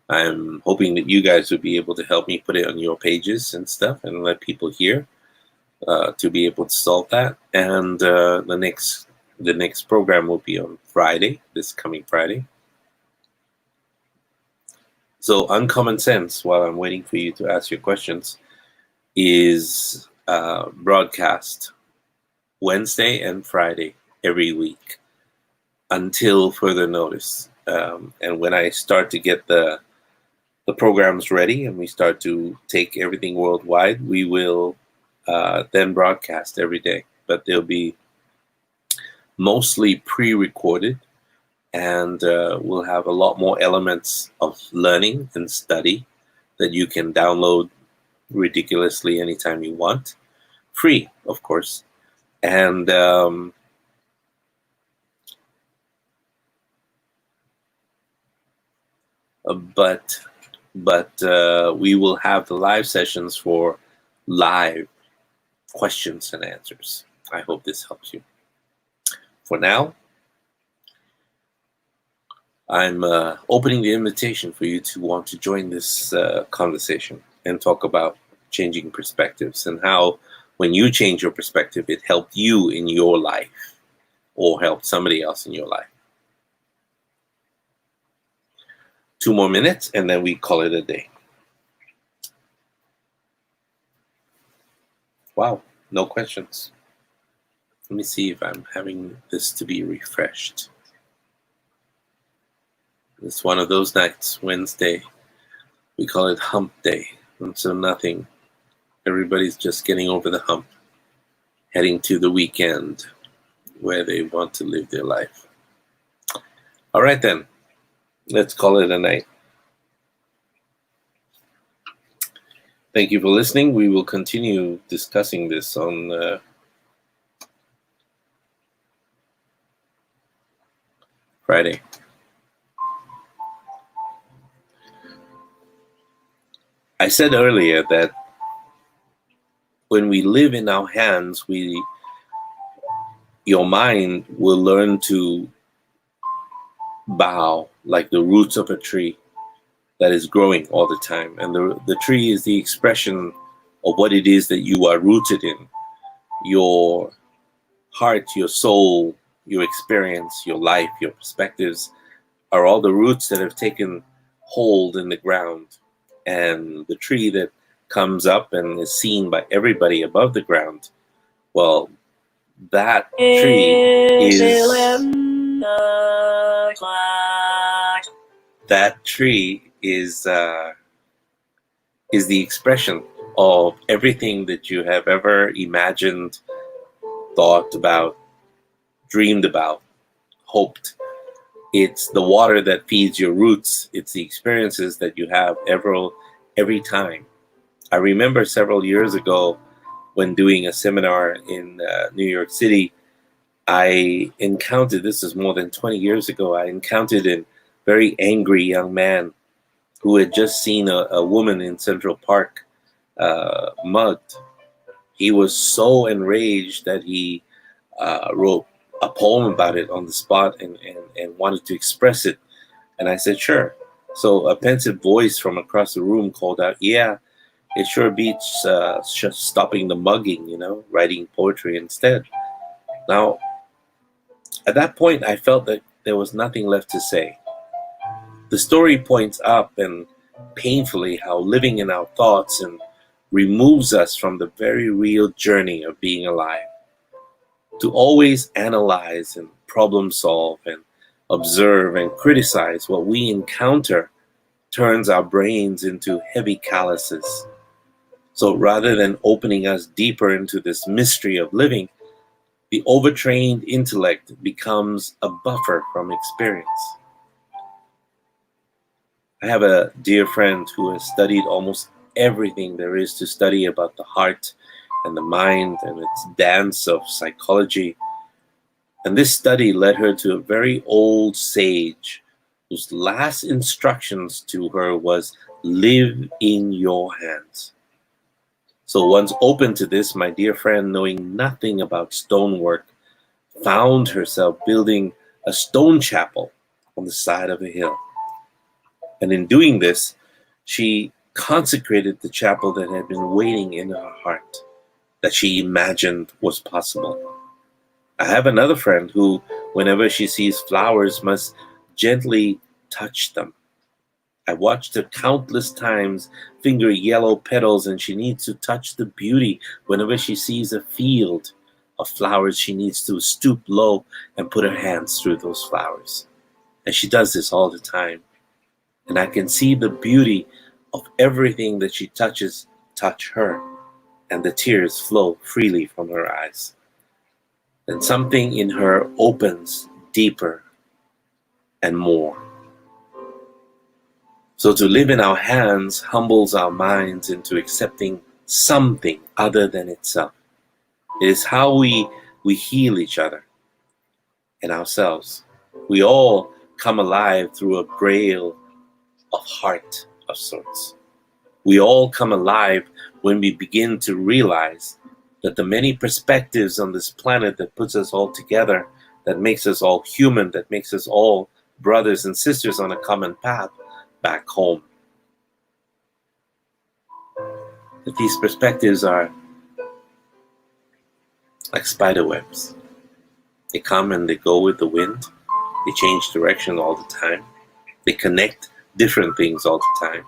I'm hoping that you guys would be able to help me put it on your pages and stuff and let people hear to be able to solve that. And the next program will be on Friday, this coming Friday. So Uncommon Sense, while I'm waiting for you to ask your questions, is broadcast Wednesday and Friday every week until further notice. And when I start to get the programs ready and we start to take everything worldwide, we will then broadcast every day. But they'll be mostly pre-recorded, and we'll have a lot more elements of learning and study that you can download ridiculously anytime you want. Free, of course. And but we will have the live sessions for live questions and answers. I hope this helps you. For now, I'm opening the invitation for you to want to join this conversation and talk about changing perspectives and how when you change your perspective, it helped you in your life or helped somebody else in your life. 2 more minutes and then we call it a day. Wow, no questions. Let me see if I'm having this to be refreshed. It's one of those nights, Wednesday. We call it hump day. And so nothing. Everybody's just getting over the hump, heading to the weekend where they want to live their life. All right then, let's call it a night. Thank you for listening. We will continue discussing this on Friday. I said earlier that when we live in our hands, your mind will learn to bow like the roots of a tree that is growing all the time. And the tree is the expression of what it is that you are rooted in. Your heart, your soul, your experience, your life, your perspectives are all the roots that have taken hold in the ground. And the tree that comes up and is seen by everybody above the ground, well, that tree is
11 o'clock.
That tree is the expression of everything that you have ever imagined, thought about, dreamed about, hoped. It's the water that feeds your roots. It's the experiences that you have every time. I remember several years ago when doing a seminar in New York City, I encountered, this is more than 20 years ago, I encountered a very angry young man who had just seen a woman in Central Park mugged. He was so enraged that he wrote a poem about it on the spot and wanted to express it. And I said, sure. So a pensive voice from across the room called out, yeah, it sure beats just stopping the mugging, writing poetry instead. Now, at that point, I felt that there was nothing left to say. The story points up and painfully how living in our thoughts and removes us from the very real journey of being alive. To always analyze and problem solve and observe and criticize what we encounter turns our brains into heavy calluses. So rather than opening us deeper into this mystery of living, the overtrained intellect becomes a buffer from experience. I have a dear friend who has studied almost everything there is to study about the heart and the mind and its dance of psychology. And this study led her to a very old sage whose last instructions to her was, live in your hands. So once open to this, my dear friend, knowing nothing about stonework, found herself building a stone chapel on the side of a hill. And in doing this, she consecrated the chapel that had been waiting in her heart, that she imagined was possible. I have another friend who, whenever she sees flowers, must gently touch them I watched her countless times finger yellow petals, and she needs to touch the beauty whenever she sees a field of flowers. She needs to stoop low and put her hands through those flowers. And she does this all the time. And I can see the beauty of everything that she touches touch her, and the tears flow freely from her eyes. Then something in her opens deeper and more. So to live in our hands humbles our minds into accepting something other than itself. It is how we heal each other and ourselves. We all come alive through a braille of heart of sorts. We all come alive when we begin to realize that the many perspectives on this planet that puts us all together, that makes us all human, that makes us all brothers and sisters on a common path back home. That these perspectives are like spider webs. They come and they go with the wind. They change direction all the time. They connect different things all the time.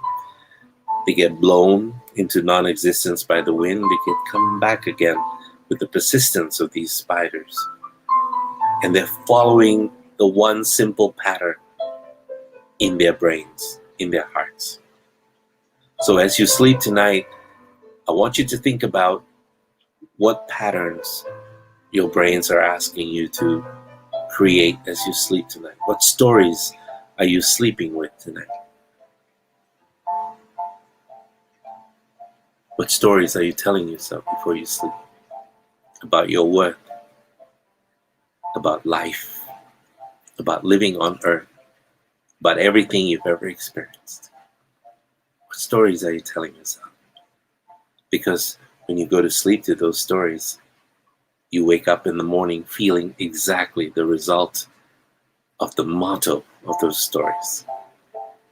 They get blown into non-existence by the wind. They get come back again with the persistence of these spiders. And they're following the one simple pattern in their brains, in their hearts. So as you sleep tonight, I want you to think about what patterns your brains are asking you to create as you sleep tonight. What stories are you sleeping with tonight? What stories are you telling yourself before you sleep? About your worth, about life, about living on earth, about everything you've ever experienced. What stories are you telling yourself? Because when you go to sleep to those stories, you wake up in the morning feeling exactly the result of the motto of those stories,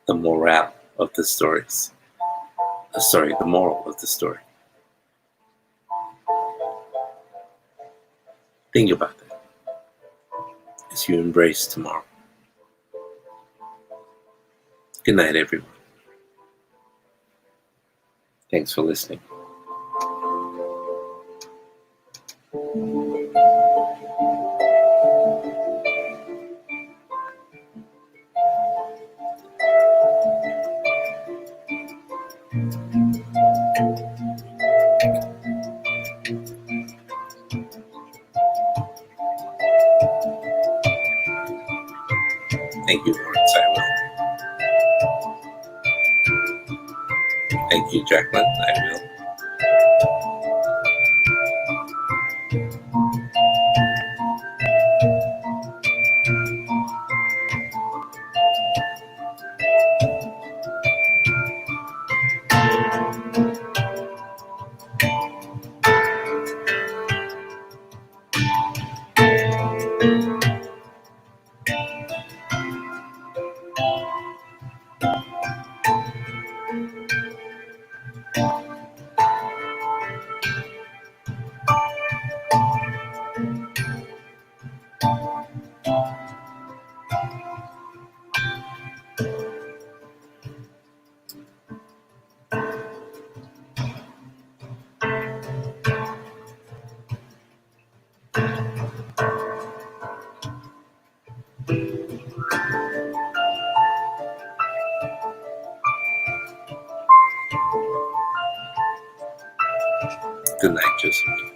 the morale of the stories. The moral of the story. Think about that as you embrace tomorrow. Good night, everyone. Thanks for listening. Thank you, Lawrence. I will. Thank you, Jacqueline. I will. Good night, Josephine.